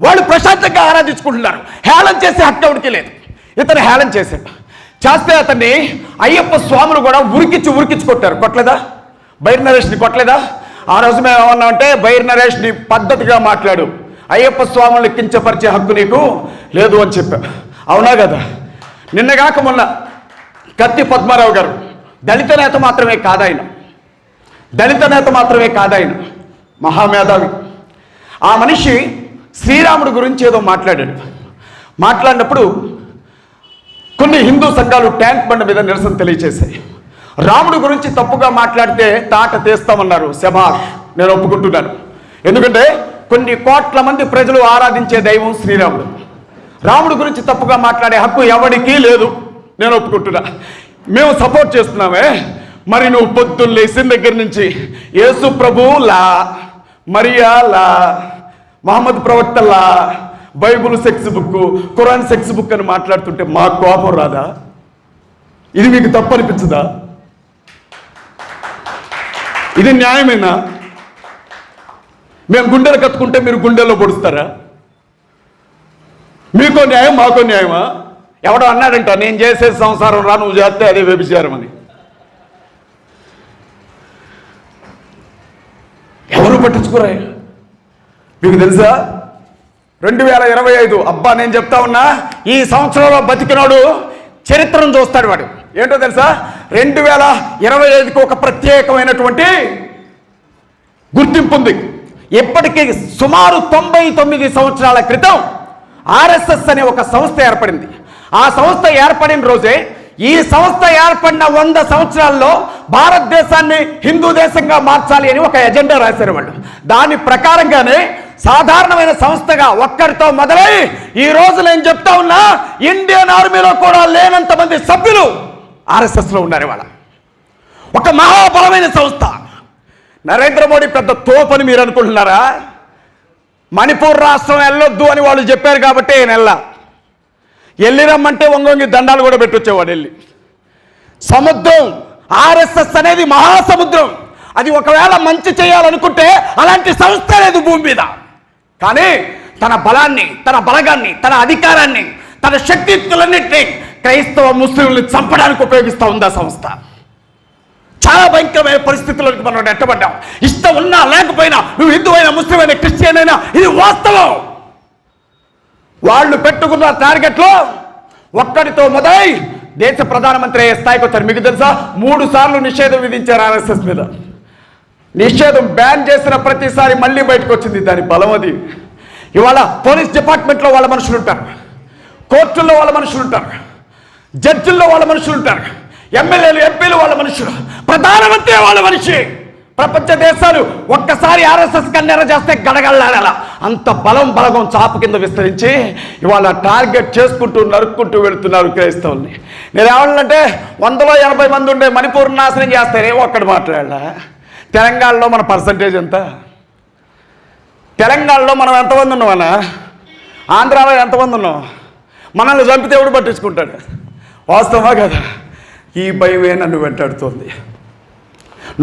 వాళ్ళు ప్రశాంతంగా ఆరాధించుకుంటున్నారు. హేళన చేసే హక్కు ఎవరికి లేదు. ఇతను హేళన చేశాడు, చేస్తే అతన్ని అయ్యప్ప స్వాములు కూడా ఉరికించి కొట్టారు. కొట్టలేదా? బైరి నరేష్ని కొట్టలేదా? ఆ రోజు మేము ఏమన్నామంటే, బైరి నరేష్ని పద్ధతిగా మాట్లాడు, అయ్యప్ప స్వాముల్ని కించపరిచే హక్కు నీకు లేదు అని చెప్పా. అవునా కదా? నిన్నగాక మొన్న కత్తి పద్మారావు గారు దళిత నేత మాత్రమే కాదాయన, మహామేధావి. ఆ మనిషి శ్రీరాముడి గురించి ఏదో మాట్లాడినప్పుడు కొన్ని హిందూ సంఘాలు ట్యాంక్ బండ మీద నిరసన తెలియచేశాయి. రాముడి గురించి తప్పుగా మాట్లాడితే తాట తీస్తామన్నారు. శభాష్, నేను ఒప్పుకుంటున్నాను. ఎందుకంటే కొన్ని కోట్ల మంది ప్రజలు ఆరాధించే దైవం శ్రీరాముడు. రాముడి గురించి తప్పుగా మాట్లాడే హక్కు ఎవరికీ లేదు, నేను ఒప్పుకుంటున్నా. మేము సపోర్ట్ చేస్తున్నామే. మరి నువ్వు పొద్దున్న లేచిన దగ్గర నుంచి యేసు ప్రభులా, మరియాలా, మహమ్మద్ ప్రవక్తలా, Bible sex book, Quran sex book అని మాట్లాడుతుంటే మాకు కోపం రాదా? ఇది మీకు తప్పు అనిపించదా? ఇది న్యాయమేనా? మేము గుండెలు కట్టుకుంటే మీరు గుండెల్లో పొడుస్తారా? మీకో న్యాయం మాకో న్యాయమా? ఎవడో అన్నాడంట, నేను చేసే సంసారం రా, నువ్వు చేస్తే అదే వ్యభిచారం అని. ఎవరు పట్టించుకోరా? మీకు తెలుసా 2025 అబ్బా, నేను చెప్తా ఉన్నా, ఈ సంవత్సరంలో బతికినోడు చరిత్రను చూస్తాడు. వాడు ఏంటో తెలుసా? 2025కి ఒక ప్రత్యేకమైనటువంటి గుర్తింపు ఉంది. ఇప్పటికీ సుమారు 99 సంవత్సరాల క్రితం ఆర్ఎస్ఎస్ అనే ఒక సంస్థ ఏర్పడింది. ఆ సంస్థ ఏర్పడిన రోజే, ఈ సంస్థ ఏర్పడిన 100 సంవత్సరాల్లో భారతదేశాన్ని హిందూ దేశంగా మార్చాలి అని ఒక ఎజెండా రాశారు వాళ్ళు. దాని ప్రకారంగానే సాధారణమైన సంస్థగా ఒక్కరితో మొదలై ఈ రోజు నేను చెప్తా ఉన్నా, ఇండియన్ ఆర్మీలో కూడా లేనంత మంది సభ్యులు ఆర్ఎస్ఎస్లో ఉన్నారు. వాళ్ళ ఒక మహాబలమైన సంస్థ. నరేంద్ర మోడీ పెద్ద తోపని మీరు అనుకుంటున్నారా? మణిపూర్ రాష్ట్రం వెళ్ళొద్దు అని వాళ్ళు చెప్పారు కాబట్టి ఆయన వెళ్ళిరమ్మంటే వంగొంగి దండాలు కూడా పెట్టొచ్చేవాడు వెళ్ళి. సముద్రం ఆర్ఎస్ఎస్ అనేది మహాసముద్రం. అది ఒకవేళ మంచి చేయాలనుకుంటే అలాంటి సంస్థ లేదు భూమి మీద. కానీ తన బలాన్ని, తన బలగాన్ని, తన అధికారాన్ని, తన శక్తియుక్తులన్నింటినీ క్రైస్తవ ముస్లింలను చంపడానికి ఉపయోగిస్తూ ఉంది ఆ సంస్థ. చాలా భయంకరమైన పరిస్థితుల్లోకి మనం నెట్టబడ్డాం. ఇష్టం ఉన్నా లేకపోయినా, నువ్వు హిందూ అయినా, ముస్లిం అయినా, క్రిస్టియన్ అయినా, ఇది వాస్తవం. వాళ్ళు పెట్టుకున్న టార్గెట్లో ఒక్కడితో మొదలై దేశ ప్రధానమంత్రి అయ్యే స్థాయికి వచ్చారు. మీకు తెలుసా, 3 సార్లు నిషేధం విధించారు ఆర్ఎస్ఎస్ మీద. నిషేధం బ్యాన్ చేసిన ప్రతిసారి మళ్ళీ బయటకు వచ్చింది దాని బలం. అది ఇవాళ పోలీస్ డిపార్ట్మెంట్లో వాళ్ళ మనుషులు ఉంటారు, కోర్టుల్లో వాళ్ళ మనుషులు ఉంటారు, జడ్జిల్లో వాళ్ళ మనుషులు ఉంటారు, ఎమ్మెల్యేలు ఎంపీలు వాళ్ళ మనుషులు, ప్రధానమంత్రి వాళ్ళ మనిషి. ప్రపంచ దేశాలు ఒక్కసారి ఆర్ఎస్ఎస్ కన్నెర చేస్తే గడగడలాడాల. అంత బలగం చాపు కింద విస్తరించి ఇవాళ టార్గెట్ చేసుకుంటూ నరుక్కుంటూ వెళుతున్నారు క్రైస్తవుల్ని. నేను ఏమన్నంటే 180 మంది ఉండే మణిపూర్ నాశనం చేస్తారే ఒక్కడు మాట్లాడాల. తెలంగాణలో మన పర్సంటేజ్ ఎంత? తెలంగాణలో మనం ఎంతమంది ఉన్నామన్నా? ఆంధ్రాలో ఎంతమంది ఉన్నాం? మనల్ని చంపితే ఎవడు పట్టించుకుంటాడు? వాస్తవమా కదా? ఈ భయమే నన్ను వెంటాడుతోంది.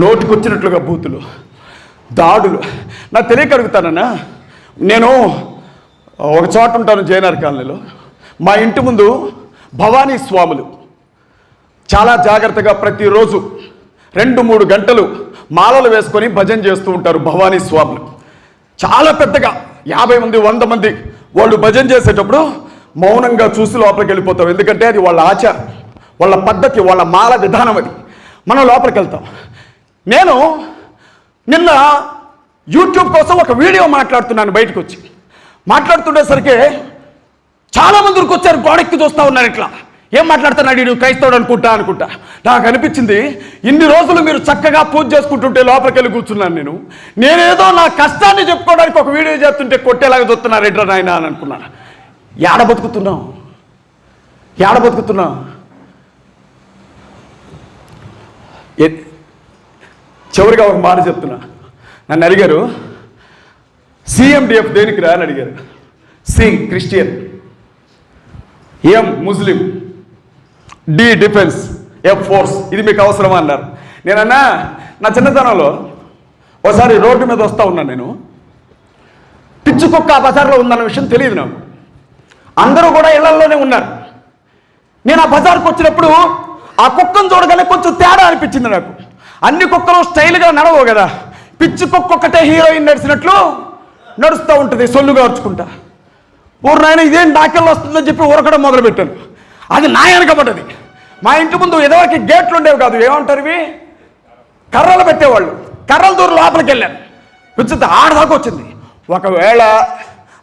నోటికొచ్చినట్లుగా బూతులు, దాడులు. నాకు తెలియక అడుగుతానన్నా, నేను ఒక చోట ఉంటాను జయనగర్ కాలనీలో. మా ఇంటి ముందు భవానీ స్వాములు చాలా జాగ్రత్తగా ప్రతిరోజు 2-3 గంటలు మాలలు వేసుకొని భజన చేస్తూ ఉంటారు. భవానీ స్వాములు చాలా పెద్దగా 50 మంది 100 మంది వాళ్ళు భజన చేసేటప్పుడు మౌనంగా చూసి లోపలికి వెళ్ళిపోతాం. ఎందుకంటే అది వాళ్ళ ఆచారం, వాళ్ళ పద్ధతి, వాళ్ళ మాల విధానం. అది మనం లోపలికి వెళ్తాం. నేను నిన్న యూట్యూబ్ కోసం ఒక వీడియో మాట్లాడుతున్నాను. బయటకు వచ్చి మాట్లాడుతుండేసరికి చాలామంది వచ్చారు, గోడెక్కి చూస్తూ ఉన్నారు. ఇట్లా ఏం మాట్లాడుతున్నాడు వీడు, క్రైస్తవుడు అనుకుంటా. నాకు అనిపించింది, ఇన్ని రోజులు మీరు చక్కగా పూజ చేసుకుంటుంటే లోపలికి వెళ్ళి కూర్చున్నాను. నేనేదో నా కష్టాన్ని చెప్పుకోవడానికి ఒక వీడియో చేస్తుంటే కొట్టేలాగా చూస్తున్నారు ఎట్లా నాయన అని అనుకున్నాను. ఏడ బతుకుతున్నాం? చివరిగా ఒక మాట చెప్తున్నా. నన్ను అడిగారు, CMDF దేనికి రా అని అడిగారు. C క్రిస్టియన్, M ముస్లిం, D డిఫెన్స్, F ఫోర్స్. ఇది మీకు అవసరమా అన్నారు. నేనన్నా, నా చిన్నతనంలో ఒకసారి రోడ్డు మీద వస్తూ ఉన్నాను. నేను పిచ్చుకుక్క ఆ బజార్లో ఉందన్న విషయం తెలియదు నాకు. అందరూ కూడా ఇళ్లలోనే ఉన్నారు. నేను ఆ బజార్కి వచ్చినప్పుడు ఆ కుక్కను చూడగానే కొంచెం తేడా అనిపించింది నాకు. అన్ని కుక్కలు స్టైల్గా నడవవు కదా, పిచ్చి కుక్క ఒక్కటే హీరోయిన్ నడిచినట్లు నడుస్తూ ఉంటుంది, సొల్లుగా అరుచుకుంటా. ఊరినాయన ఇదేం నాకెళ్ళి వస్తుందని చెప్పి ఊరకడం మొదలుపెట్టాను. అది నా వెనకబడ్డది. మా ఇంటి ముందు ఎదవకి గేట్లు ఉండేవి కాదు, ఏమంటారు ఇవి, కర్రలు పెట్టేవాళ్ళు. కర్రల దూరం లోపలికి వెళ్ళాను. పిచ్చిత ఆడదాకా వచ్చింది. ఒకవేళ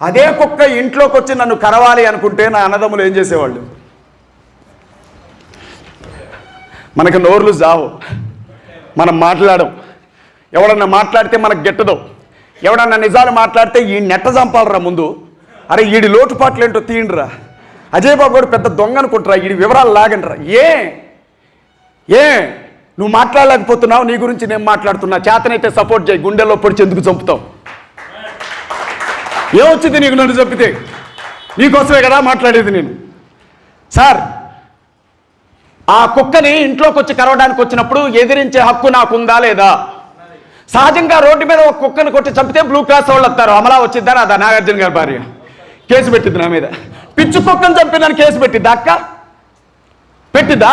అదే కుక్క ఇంట్లోకి వచ్చి నన్ను కరవాలి అనుకుంటే నా అన్నదమ్ములు ఏం చేసేవాళ్ళు? మనకు నోర్లు జావు, మనం మాట్లాడం. ఎవడన్నా మాట్లాడితే మనకు గెట్టదు. ఎవడన్నా నిజాలు మాట్లాడితే ఈ నెట్ట చంపాలరా ముందు. అరే ఈడి లోటుపాట్లు ఏంటో తీయండిరా. అజయ్ బాబు గారు పెద్ద దొంగ అనుకుంటారా, ఈడి వివరాలు లాగండిరా. ఏ నువ్వు మాట్లాడలేకపోతున్నావు, నీ గురించి నేను మాట్లాడుతున్నా. చేతనైతే సపోర్ట్ చేయి, గుండెల్లో పొడిచి ఎందుకు చంపుతావు? ఏమొచ్చింది నీకు నన్ను చంపితే? నీకోసమే కదా మాట్లాడేది నేను. సార్, ఆ కుక్కని ఇంట్లోకి వచ్చి కరవడానికి వచ్చినప్పుడు ఎదిరించే హక్కు నాకుందా లేదా? సహజంగా రోడ్డు మీద ఒక కుక్కను కొట్టి చంపితే బ్లూ క్రాస్ వాళ్ళు వస్తారు. అమలా వచ్చిద్దా రాదా? నాగార్జున గారి భార్య కేసు పెట్టింది నా మీద. పిచ్చి కుక్కను చంపినని కేసు పెట్టిద్దా అక్క? పెట్టిద్దా?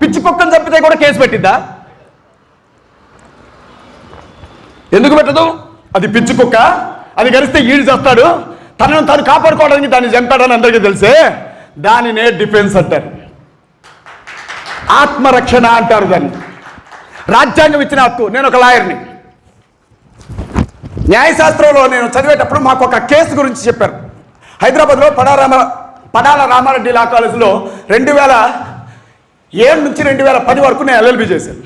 పిచ్చి కుక్కను చంపితే కూడా కేసు పెట్టిద్దా? ఎందుకు పెట్టదు? అది పిచ్చి కుక్క, అది గరిస్తే ఈడు చేస్తాడు. తనను తాను కాపాడుకోవడానికి దాన్ని చంపాడని అందరికీ తెలిసే దానినే డిఫెన్స్ అంటారు, ఆత్మరక్షణ అంటారు దాన్ని. రాజ్యాంగం ఇచ్చిన హక్కు. నేను ఒక లాయర్ని. న్యాయశాస్త్రంలో నేను చదివేటప్పుడు మాకు ఒక కేసు గురించి చెప్పారు. హైదరాబాద్లో పడాల రామారెడ్డి లా కాలేజీలో 2007 నుంచి 2010 వరకు నేను LLB చేశాను.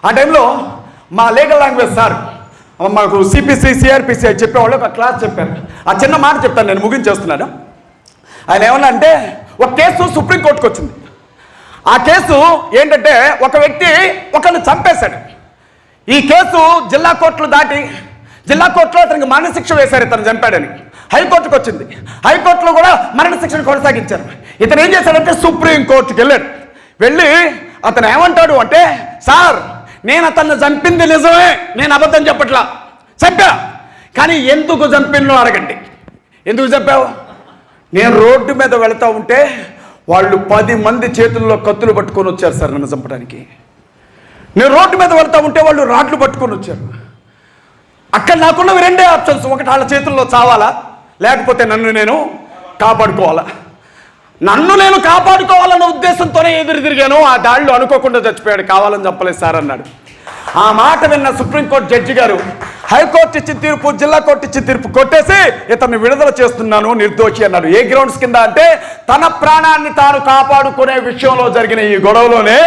ఆ టైంలో మా లీగల్ లాంగ్వేజ్ సార్ మాకు CPC CRPC చెప్పేవాళ్ళు ఒక క్లాస్ చెప్పారు. ఆ చిన్న మాట చెప్తాను, నేను ముగించేస్తున్నాను. ఆయన ఏమన్నా అంటే, ఒక కేసు సుప్రీంకోర్టుకు వచ్చింది. ఆ కేసు ఏంటంటే, ఒక వ్యక్తి ఒకరిని చంపేశాడు. ఈ కేసు జిల్లా కోర్టులు దాటి జిల్లా కోర్టులో అతనికి మరణశిక్ష వేశారు ఇతను చంపాడని. హైకోర్టుకు వచ్చింది. హైకోర్టులో కూడా మరణశిక్షను కొనసాగించారు. ఇతను ఏం చేశాడంటే సుప్రీంకోర్టుకి వెళ్ళి అతను ఏమంటాడు అంటే, సార్ నేను అతన్ని చంపింది నిజమే, నేను అబద్ధం చెప్పట్లా, చంపా, కానీ ఎందుకు చంపినో అడగండి. ఎందుకు చెప్పావు? నేను రోడ్డు మీద వెళతా ఉంటే వాళ్ళు 10 మంది చేతుల్లో కత్తులు పట్టుకొని వచ్చారు సార్ నన్ను చంపడానికి. నేను రోడ్డు మీద వెళ్తా ఉంటే వాళ్ళు రాడ్లు పట్టుకొని వచ్చారు. అక్కడ నాకున్నవి 2 ఆప్షన్స్, ఒకటి వాళ్ళ చేతుల్లో చావాలా, లేకపోతే నన్ను నేను కాపాడుకోవాలా. నన్ను నేను కాపాడుకోవాలన్న ఉద్దేశంతోనే ఎదురు తిరిగాను. ఆ దాడిలో అనుకోకుండా చచ్చిపోయాడు, కావాలని చెప్పలేదు సార్ అన్నాడు. ఆ మాట విన్న సుప్రీంకోర్టు జడ్జి గారు హైకోర్టు ఇచ్చిన తీర్పు, జిల్లా కోర్టు ఇచ్చిన తీర్పు కొట్టేసి ఇతన్ని విడుదల చేస్తున్నాను, నిర్దోషి అన్నాడు. ఏ గ్రౌండ్స్ కింద అంటే తన ప్రాణాన్ని తాను కాపాడుకునే విషయంలో జరిగిన ఈ గొడవలోనే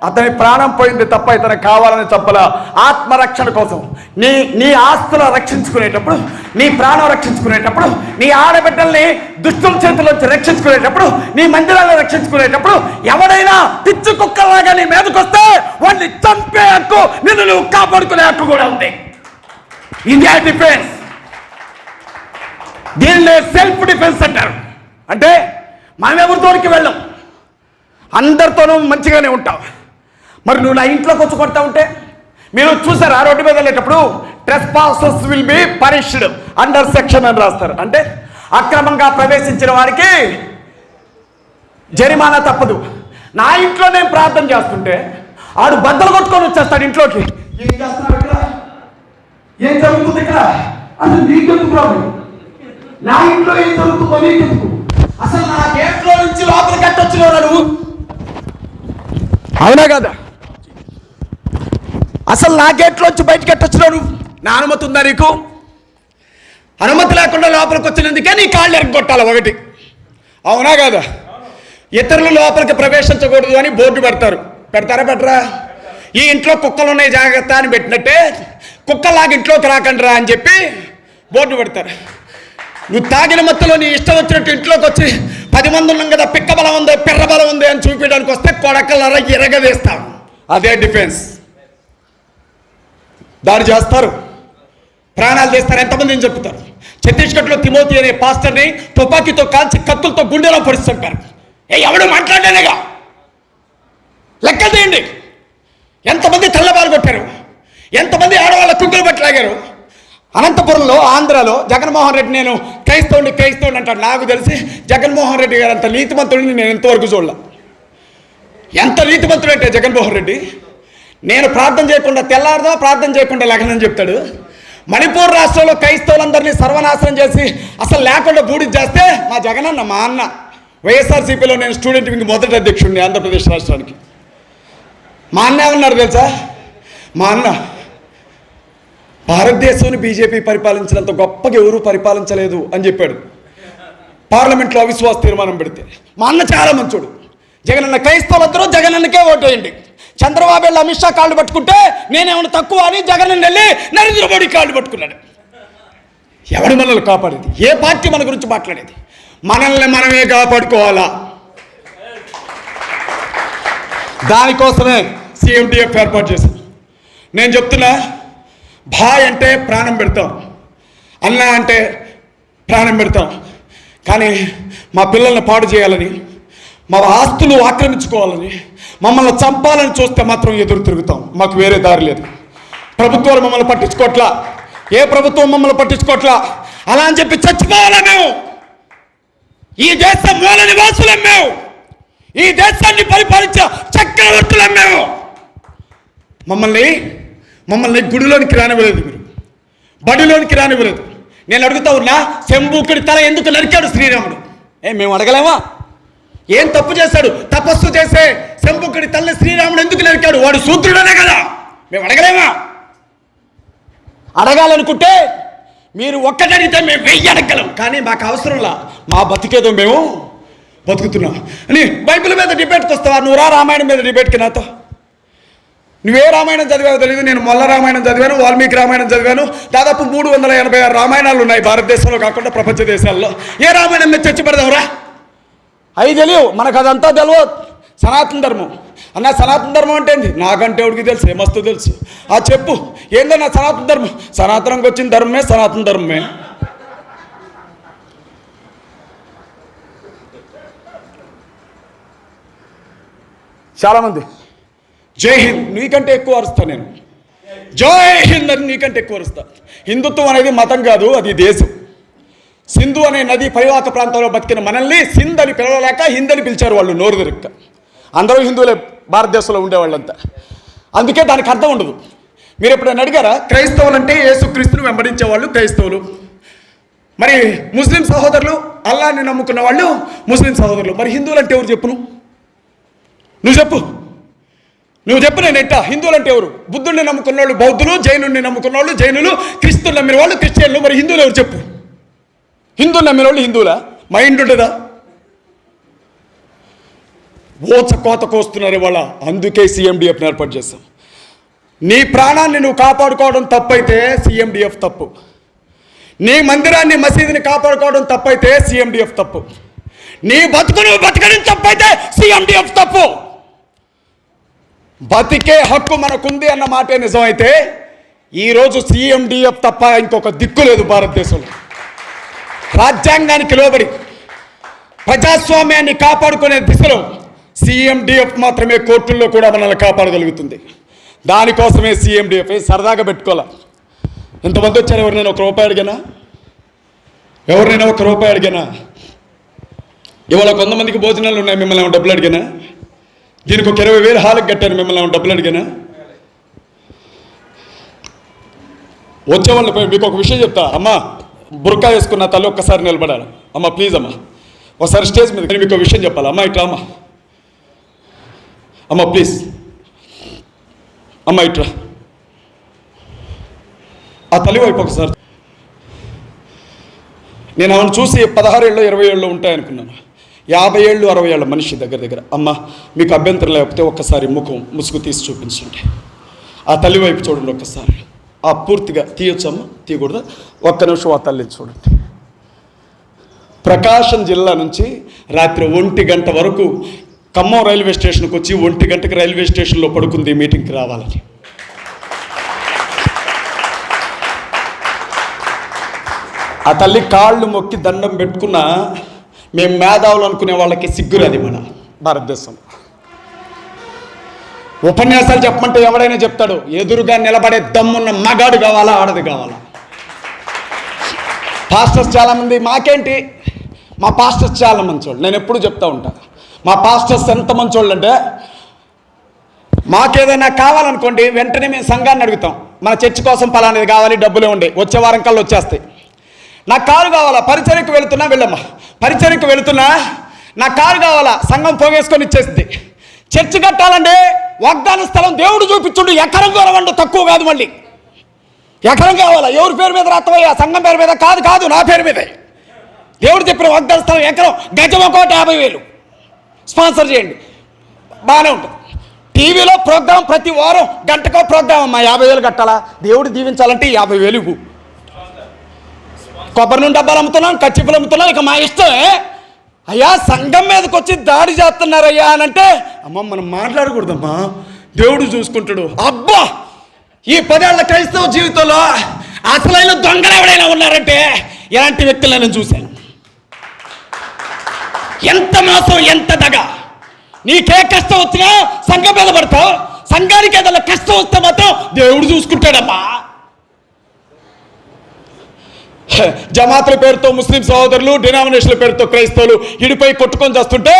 అతని ప్రాణం పోయింది తప్ప ఇతను కావాలని చెప్పల. ఆత్మరక్షణ కోసం, నీ ఆస్తులు రక్షించుకునేటప్పుడు, నీ ప్రాణం రక్షించుకునేటప్పుడు, నీ ఆడబిడ్డల్ని దుష్టుల చేతుల్లోంచి రక్షించుకునేటప్పుడు, నీ మందిరాలను రక్షించుకునేటప్పుడు ఎవడైనా పిచ్చి కుక్కలాగా నీ మీదకి వస్తే వాడిని చంపే హక్కు, నిన్ను నువ్వు కాపాడుకునే హక్కు కూడా ఉంది. ఇండియా డిఫెన్స్, దీనిలో సెల్ఫ్ డిఫెన్స్ అంటారు. అంటే మనం ఎవరితోనికి వెళ్ళాం, అందరితోనూ మంచిగానే ఉంటాం. మరి నువ్వు నా ఇంట్లోకి వచ్చి కొడతా ఉంటే, మీరు చూసారు ఆ రోడ్డు మీద వెళ్ళేటప్పుడు trespassers will be punished under section అని రాస్తారు. అంటే అక్రమంగా ప్రవేశించిన వారికి జరిమానా తప్పదు. నా ఇంట్లో నేను ప్రార్థన చేస్తుంటే ఆడు బద్దలు కొట్టుకొని వచ్చేస్తాడు ఇంట్లోకి. ఏం చేస్తున్నాడు ఇక్కడ, ఏం జరుగుతుంది ఇక్కడ, అసలు నీకెందుకు ప్రాబ్లం? నా ఇంట్లో ఏం జరుగుతుందో నీకెందుకు? అసలు నా గేట్లో నుంచి లోపలికి కట్టొచ్చినావు నువ్వు, అవునా కదా? అసలు నా గేట్లోంచి బయటకు ఎట్టొచ్చినావు నువ్వు, నా అనుమతి ఉందా నీకు? అనుమతి లేకుండా లోపలికి వచ్చినందుకే నీ కాళ్ళు ఎరగొట్టాలి ఒకటి, అవునా కదా? ఇతరులు లోపలికి ప్రవేశించకూడదు అని బోర్డు పెడతారా పెట్టరా? ఈ ఇంట్లో కుక్కలు ఉన్నాయి జాగ్రత్త అని పెట్టినట్టే కుక్కలాగా ఇంట్లోకి రాకండి రా అని చెప్పి బోర్డు పెడతారు. నువ్వు తాగిన మత్తులో నీ ఇష్టం వచ్చినట్టు ఇంట్లోకి వచ్చి 10 మంది ఉన్నాం కదా, పిక్క బలం ఉంది, పిర్ర బలం ఉంది అని చూపించడానికి వస్తే కొడకలర ఎరగవేస్తాం. అదే డిఫెన్స్. దాడి చేస్తారు, ప్రాణాలు చేస్తారు, ఎంతమందిని చెప్తారు. ఛత్తీస్గఢ్లో తిమోతి అనే పాస్టర్ని తుపాకీతో కాల్చి కత్తులతో గుండెలో పొడిచి చంపారు. ఎవడు మాట్లాడానేగా, లెక్క తీయండి. ఎంతమంది తెల్లబారు కొట్టారు, ఎంతమంది ఆడవాళ్ళ కుక్కలు పట్టలాగారు. అనంతపురంలో, ఆంధ్రాలో జగన్మోహన్ రెడ్డి నేను క్రైస్తవుడు అంటాడు. నాకు తెలిసి జగన్మోహన్ రెడ్డి గారు అంత నీతిమంతుడిని నేను ఎంతవరకు చూడలే. ఎంత నీతిమంతుడు అంటే జగన్మోహన్ రెడ్డి, నేను ప్రార్థన చేయకుండా తెల్లారదా, ప్రార్థన చేయకుండా లేఖనని చెప్తాడు. మణిపూర్ రాష్ట్రంలో క్రైస్తవులందరినీ సర్వనాశనం చేసి అసలు లేకుండా బూడిద చేస్తే మా జగనన్న, మా అన్న వైఎస్ఆర్సీపీలో నేను స్టూడెంట్ వింగ్ మొదటి అధ్యక్షుడిని ఆంధ్రప్రదేశ్ రాష్ట్రానికి. మా అన్న ఏమన్నారు తెలుసా? మా అన్న భారతదేశాన్ని బీజేపీ పరిపాలించినంత గొప్పగా ఎవరూ పరిపాలించలేదు అని చెప్పాడు పార్లమెంట్లో అవిశ్వాస తీర్మానం పెడితే. మా అన్న చాలా మంచోడు. జగనన్న క్రైస్తవులందరూ జగనన్నకే ఓటేయండి. చంద్రబాబు వెళ్ళి అమిత్ షా కాళ్ళు పట్టుకుంటే నేనేమన్నా తక్కువ అని జగన్ వెళ్ళి నరేంద్ర మోడీ కాళ్ళు పట్టుకున్నాడు. ఎవడు మనల్ని కాపాడేది? ఏ పార్టీ మన గురించి మాట్లాడేది? మనల్ని మనమే కాపాడుకోవాలా. దానికోసమే CMDF ఏర్పాటు చేశాం. నేను చెప్తున్నా, భాయ్ అంటే ప్రాణం పెడతాం, అన్న అంటే ప్రాణం పెడతాం. కానీ మా పిల్లల్ని పాడు చేయాలని, మా ఆస్తులు ఆక్రమించుకోవాలని, మమ్మల్ని చంపాలని చూస్తే మాత్రం ఎదురు తిరుగుతాం. మాకు వేరే దారి లేదు. ప్రభుత్వాలు మమ్మల్ని పట్టించుకోవట్లా, ఏ ప్రభుత్వం మమ్మల్ని పట్టించుకోవట్లా. అలా అని చెప్పి చచ్చిపోవాలా? మేము ఈ దేశ మూల నివాసులం, మేము ఈ దేశాన్ని పరిపాలించే చక్రవర్తులం. మేము మమ్మల్ని గుడిలోనికి రానివ్వలేదు, మీరు బడిలోనికి రానివ్వలేదు. నేను అడుగుతా ఉన్నా, శంభూకుడి తల ఎందుకు నరికాడు శ్రీరాముడు? మేము అడగలేమా? ఏం తప్పు చేశాడు? తపస్సు చేసే శంభుకుడి తల్లి శ్రీరాముడు ఎందుకు నరికాడు? వాడు శూద్రుడనే కదా. మేము అడగలేమా? అడగాలనుకుంటే మీరు ఒక్కటడిగితే మేము 1000 అడగలం. కానీ మాకు అవసరంలా, మా బతికేదో మేము బతుకుతున్నాం అని. బైబిల్ మీద డిబేట్కి వస్తావా? నువ్వు రా రామాయణం మీద డిబేట్కి నాతో. నువ్వే రామాయణం చదివావో తెలియదు. నేను మొల్ల రామాయణం చదివాను, వాల్మీకి రామాయణం చదివాను. దాదాపు 386 రామాయణాలు ఉన్నాయి భారతదేశంలో కాకుండా ప్రపంచ దేశాల్లో. ఏ రామాయణం మీద చర్చ పెడదాంరా? అవి తెలియవు మనకు, అదంతా తెలియదు. సనాతన ధర్మం అన్న, సనాతన ధర్మం అంటే ఏంది? నాకంటే ఎవడికి తెలుసు, ఏమస్తు తెలుసు. చెప్పు ఏందన్నా సనాతన ధర్మం? సనాతనంకి వచ్చిన ధర్మమే సనాతన ధర్మమే. చాలామంది జై హింద్ నీకంటే ఎక్కువ అరుస్తా, నేను జై హింద్ అని నీకంటే ఎక్కువ అరుస్తా. హిందుత్వం అనేది మతం కాదు, అది దేశం. సింధు అనే నది పరివాహక ప్రాంతంలో బతికిన మనల్ని సింధ్ అని పిలవలేక హింద్ అని పిలిచారు వాళ్ళు నోరు తిరక్క. అందరూ హిందువులే భారతదేశంలో ఉండేవాళ్ళంతా, అందుకే దానికి అర్థం ఉండదు. మీరు ఎప్పుడైనా అడిగారా క్రైస్తవులు అంటే యేసుక్రీస్తుని వెంబడించే వాళ్ళు క్రైస్తవులు, మరి ముస్లిం సహోదరులు అల్లాని నమ్ముకున్న వాళ్ళు ముస్లిం సహోదరులు, మరి హిందువులు అంటే ఎవరు చెప్పు, నువ్వు చెప్పు నేను ఎట్టా? హిందువులు అంటే ఎవరు? బుద్ధుడిని నమ్ముకున్న వాళ్ళు బౌద్ధులు, జైనుడిని నమ్ముకున్న వాళ్ళు జైనులు, క్రీస్తుని నమ్మిన వాళ్ళు క్రిస్టియన్లు, మరి హిందువులు ఎవరు చెప్పు? హిందువులు నమ్మిన వాళ్ళు హిందువులా? మైండ్ ఉండదా? ఓచ కోత కోస్తున్నారు ఇవాళ, అందుకే సిఎండిఎఫ్ని ఏర్పాటు చేస్తాం. నీ ప్రాణాన్ని నువ్వు కాపాడుకోవడం తప్పైతే సిఎండిఎఫ్ తప్పు, నీ మందిరాన్ని మసీదుని కాపాడుకోవడం తప్పైతే సిఎండిఎఫ్ తప్పు, నీ బతుకును బతకడం తప్పైతే సిఎండిఎఫ్ తప్పు. బతికే హక్కు మనకుంది అన్న మాటే నిజమైతే ఈరోజు సిఎండిఎఫ్ తప్ప ఇంకొక దిక్కు లేదు భారతదేశంలో. రాజ్యాంగానికి లోబడి ప్రజాస్వామ్యాన్ని కాపాడుకునే దిశలో సిఎండిఎఫ్ మాత్రమే కోర్టుల్లో కూడా మనల్ని కాపాడగలుగుతుంది. దానికోసమే సిఎండిఎఫ్. సరదాగా పెట్టుకోవాలా. ఎంతమంది వచ్చారు? ఎవరినైనా ఒక రూపాయి అడిగానా? ఇవాళ కొంతమందికి భోజనాలు ఉన్నాయి, మిమ్మల్ని ఏమైనా డబ్బులు అడిగానా? దీనికి ఒక 20,000 హాల్కి కట్టాను, మిమ్మల్ని ఏమైనా డబ్బులు అడిగానా? వచ్చేవాళ్ళపై మీకు ఒక విషయం చెప్తా. అమ్మా బుర్కా వేసుకున్న తల్లి ఒక్కసారి నిలబడాలి. అమ్మ ప్లీజ్ అమ్మా ఒకసారి స్టేజ్ మీద మీకు ఒక విషయం చెప్పాలి. అమ్మా ఇట్లా, అమ్మ ప్లీజ్, అమ్మ ఇట్లా. ఆ తల్లి వైపు ఒకసారి. నేను ఆమెను చూసి 16 ఏళ్ళు 20 ఏళ్ళు ఉంటాయనుకున్నాను. 50 ఏళ్ళు 60 ఏళ్ళ మనిషి దగ్గర. అమ్మ మీకు అభ్యంతరం లేకపోతే ఒక్కసారి ముసుగు తీసి చూపించండి. ఆ తల్లి వైపు చూడండి ఒక్కసారి. ఆ పూర్తిగా తీయొచ్చమ్మా, తీయకూడదా? ఒక్క నిమిషం ఆ తల్లిని చూడండి. ప్రకాశం జిల్లా నుంచి రాత్రి 1 గంట వరకు ఖమ్మం రైల్వే స్టేషన్కి వచ్చి 1 గంటకి రైల్వే స్టేషన్లో పడుకుంది మీటింగ్కి రావాలని. ఆ తల్లి కాళ్ళు మొక్కి దండం పెట్టుకున్నా మేము మేధావులు అనుకునే వాళ్ళకి సిగ్గురది మన భారతదేశం. ఉపన్యాసాలు చెప్పమంటే ఎవడైనా చెప్తాడు, ఎదురుగా నిలబడే దమ్మున్న మగాడు కావాలా, ఆడది కావాలా? పాస్టర్స్ చాలామంది, మాకేంటి, మా పాస్టర్స్ చాలా మంచోళ్ళు. నేను ఎప్పుడు చెప్తా ఉంటా, మా పాస్టర్స్ ఎంత మంచోళ్ళు అంటే, మాకేదైనా కావాలనుకోండి వెంటనే మేము సంఘాన్ని అడుగుతాం, మన చర్చ్ కోసం పలానది కావాలి, డబ్బులే ఉండే, వచ్చే వారం కల్లా వచ్చేస్తాయి. నాకు కారు కావాలా, పరిచర్యకు వెళుతున్నా, వెళ్ళమ్మా పరిచర్యకు వెళుతున్నా, నాకు కారు కావాలా, సంఘం పోగేసుకొని ఇచ్చేసింది. చర్చి కట్టాలంటే వాగ్దాన స్థలం దేవుడు చూపించుండు, ఎకరం కొనవండు, తక్కువ కాదు, మళ్ళీ ఎకరం కావాలా. ఎవరి పేరు మీద రాత్తవయ్యా? సంఘం పేరు మీద కాదు, నా పేరు మీదే. దేవుడు చెప్పిన వాగ్దాన స్థలం ఎకరం, గజం 1,50,000 స్పాన్సర్ చేయండి, బాగానే ఉంటుంది. టీవీలో ప్రోగ్రాం ప్రతి వారం గంటకో ప్రోగ్రాం అమ్మా, 50,000 కట్టాలా? దేవుడు దీవించాలంటే 50,000 ఇవ్వు. కొబ్బరి నుండి డబ్బాలు అమ్ముతున్నాను, కచ్చిపులు అమ్ముతున్నాను, ఇక మా ఇష్టమే. అయ్యా సంఘం మీదకి వచ్చి దాడి చేస్తున్నారయ్యా అని అంటే, అమ్మ మనం మాట్లాడకూడదమ్మా, దేవుడు చూసుకుంటాడు. అబ్బా ఈ 10 ఏళ్ల క్రైస్తవ జీవితంలో అసలైన దొంగలు ఎవరైనా ఉన్నారంటే ఎలాంటి వ్యక్తులు నేను చూశాను. ఎంత మోసం, ఎంత దగ. నీకే కష్టం వచ్చినా సంఘం మీద పడతావు, సంఘానికి ఏదైనా కష్టం వస్తే మాత్రం దేవుడు చూసుకుంటాడమ్మా. జమాతుల పేరుతో ముస్లిం సహోదరులు, డినామినేషన్ల పేరుతో క్రైస్తవులు ఇడిపోయి కొట్టుకొని చేస్తుంటే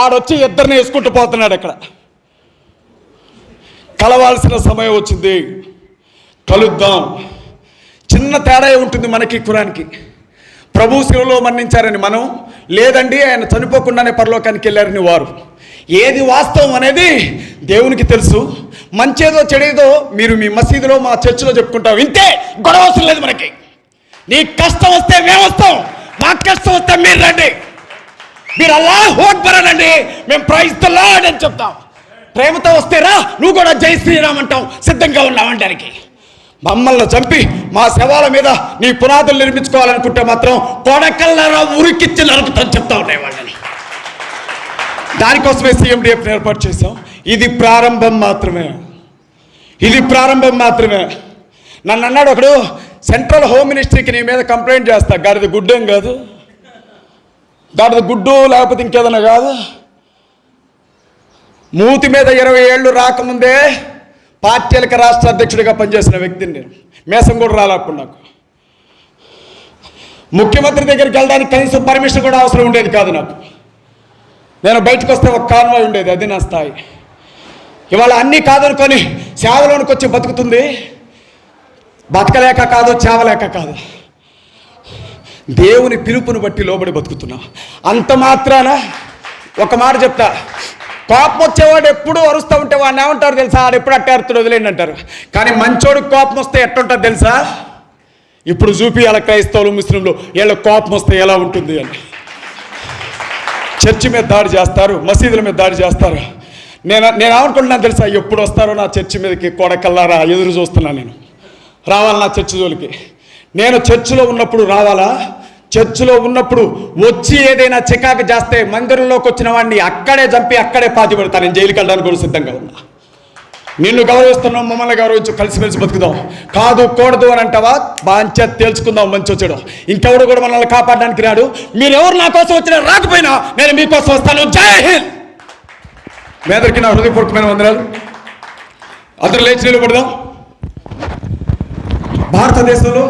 ఆడొచ్చి ఇద్దరిని వేసుకుంటూ పోతున్నాడు. అక్కడ కలవాల్సిన సమయం వచ్చింది, కలుద్దాం. చిన్న తేడా ఉంటుంది మనకి ఖురాన్కి. ప్రభు శిలువలో మరణించారని మనం, లేదండి ఆయన చనిపోకుండానే పరలోకానికి వెళ్ళారని వారు. ఏది వాస్తవం అనేది దేవునికి తెలుసు. మంచేదో చెడేదో మీరు మీ మసీదులో మా చర్చిలో చెప్పుకుంటాం, ఇంతే, గొడవ అవసరం లేదు మనకి. నీ కష్టం వస్తే మేము వస్తాం, మాకు కష్టం వస్తే మీరు రండి, మీరు అల్లాహు అక్బర్ అనండి, మేము ప్రైజ్ ది లార్డ్ అని చెప్తాం. ప్రేమతో వస్తేరా నువ్వు కూడా జై శ్రీరామ్ అంటాం, సిద్ధంగా ఉన్నామంటానికి. మమ్మల్ని చంపి మా శవాల మీద నీ పునాదులు నిర్మించుకోవాలనుకుంటే మాత్రం కొడకల్లారా ఉరికిచ్చి నరుకుతాం చెప్తా ఉన్నాయి వాళ్ళని. దానికోసమే సిఎండిఎఫ్ ఏర్పాటు చేశాం. ఇది ప్రారంభం మాత్రమే, ఇది ప్రారంభం మాత్రమే. నన్ను అన్నాడు ఒకడు, సెంట్రల్ హోమ్ మినిస్ట్రీకి నీ మీద కంప్లైంట్ చేస్తా. గాడిద గుడ్డేం కాదు, గాడిద గుడ్డు లేకపోతే ఇంకేదైనా కాదు. మూతి మీద 20 ఏళ్ళు రాకముందే పార్టీలకు రాష్ట్ర అధ్యక్షుడిగా పనిచేసిన వ్యక్తిని నేను. మేసం కూడా రాలేప్పుడు నాకు. ముఖ్యమంత్రి దగ్గరికి వెళ్ళడానికి కనీసం పర్మిషన్ కూడా అవసరం ఉండేది కాదు నాకు. నేను బయటకు వస్తే ఒక కాన్వాయ్ ఉండేది, అది నా స్థాయి. ఇవాళ అన్నీ కాదనుకొని సేవలోనికి వచ్చి బతుకుతుంది. బతకలేక కాదు, చేవలేక కాదు, దేవుని పిలుపుని బట్టి లోబడి బతుకుతున్నా. అంత మాత్రాన ఒక మాట చెప్తా, కోపం వచ్చేవాడు ఎప్పుడు అరుస్తూ ఉంటే వాడిని ఏమంటారు తెలుసా? ఆడు ఎప్పుడు అట్టేరుతాడు, వదిలేండి అంటారు. కానీ మంచోడికి కోపం వస్తే ఎట్టుంటుంది తెలుసా? ఇప్పుడు చూపియాల క్రైస్తవులు ముస్లింలు వీళ్ళ కోపం వస్తే ఎలా ఉంటుంది అని. చర్చి మీద దాడి చేస్తారు, మసీదుల మీద దాడి చేస్తారు. నేను ఏమనుకుంటున్నాను తెలుసా? ఎప్పుడు వస్తారో నా చర్చి మీదకి కొడకల్లారా ఎదురు చూస్తున్నాను. నేను రావాలి నా చర్చి జోలికి. నేను చర్చిలో ఉన్నప్పుడు రావాలా? చర్చిలో ఉన్నప్పుడు వచ్చి ఏదైనా చికాకు చేస్తే మందిరంలోకి వచ్చిన వాడిని అక్కడే చంపి అక్కడే పాతి పెడతాను. నేను జైలుకి వెళ్ళడానికి కూడా సిద్ధంగా ఉన్నా. నిన్ను గౌరవిస్తున్నాం, మమ్మల్ని గౌరవించు, కలిసిమెలిసి బతుకుదాం. కాదు కూడదు అని అంటావా? బాగా తేల్చుకుందాం, మంచి వచ్చాడు. ఇంకెవడు కూడా మనల్ని కాపాడడానికి రాడు. మీరెవరు నా కోసం వచ్చినా రాకపోయినా నేను మీకోసం వస్తాను. జై హింద్. మీ అందరికీ నా హృదయపూర్వకమైన వందనాలు. అందరూ లేచి నిలబడదాం. భారతదేశంలో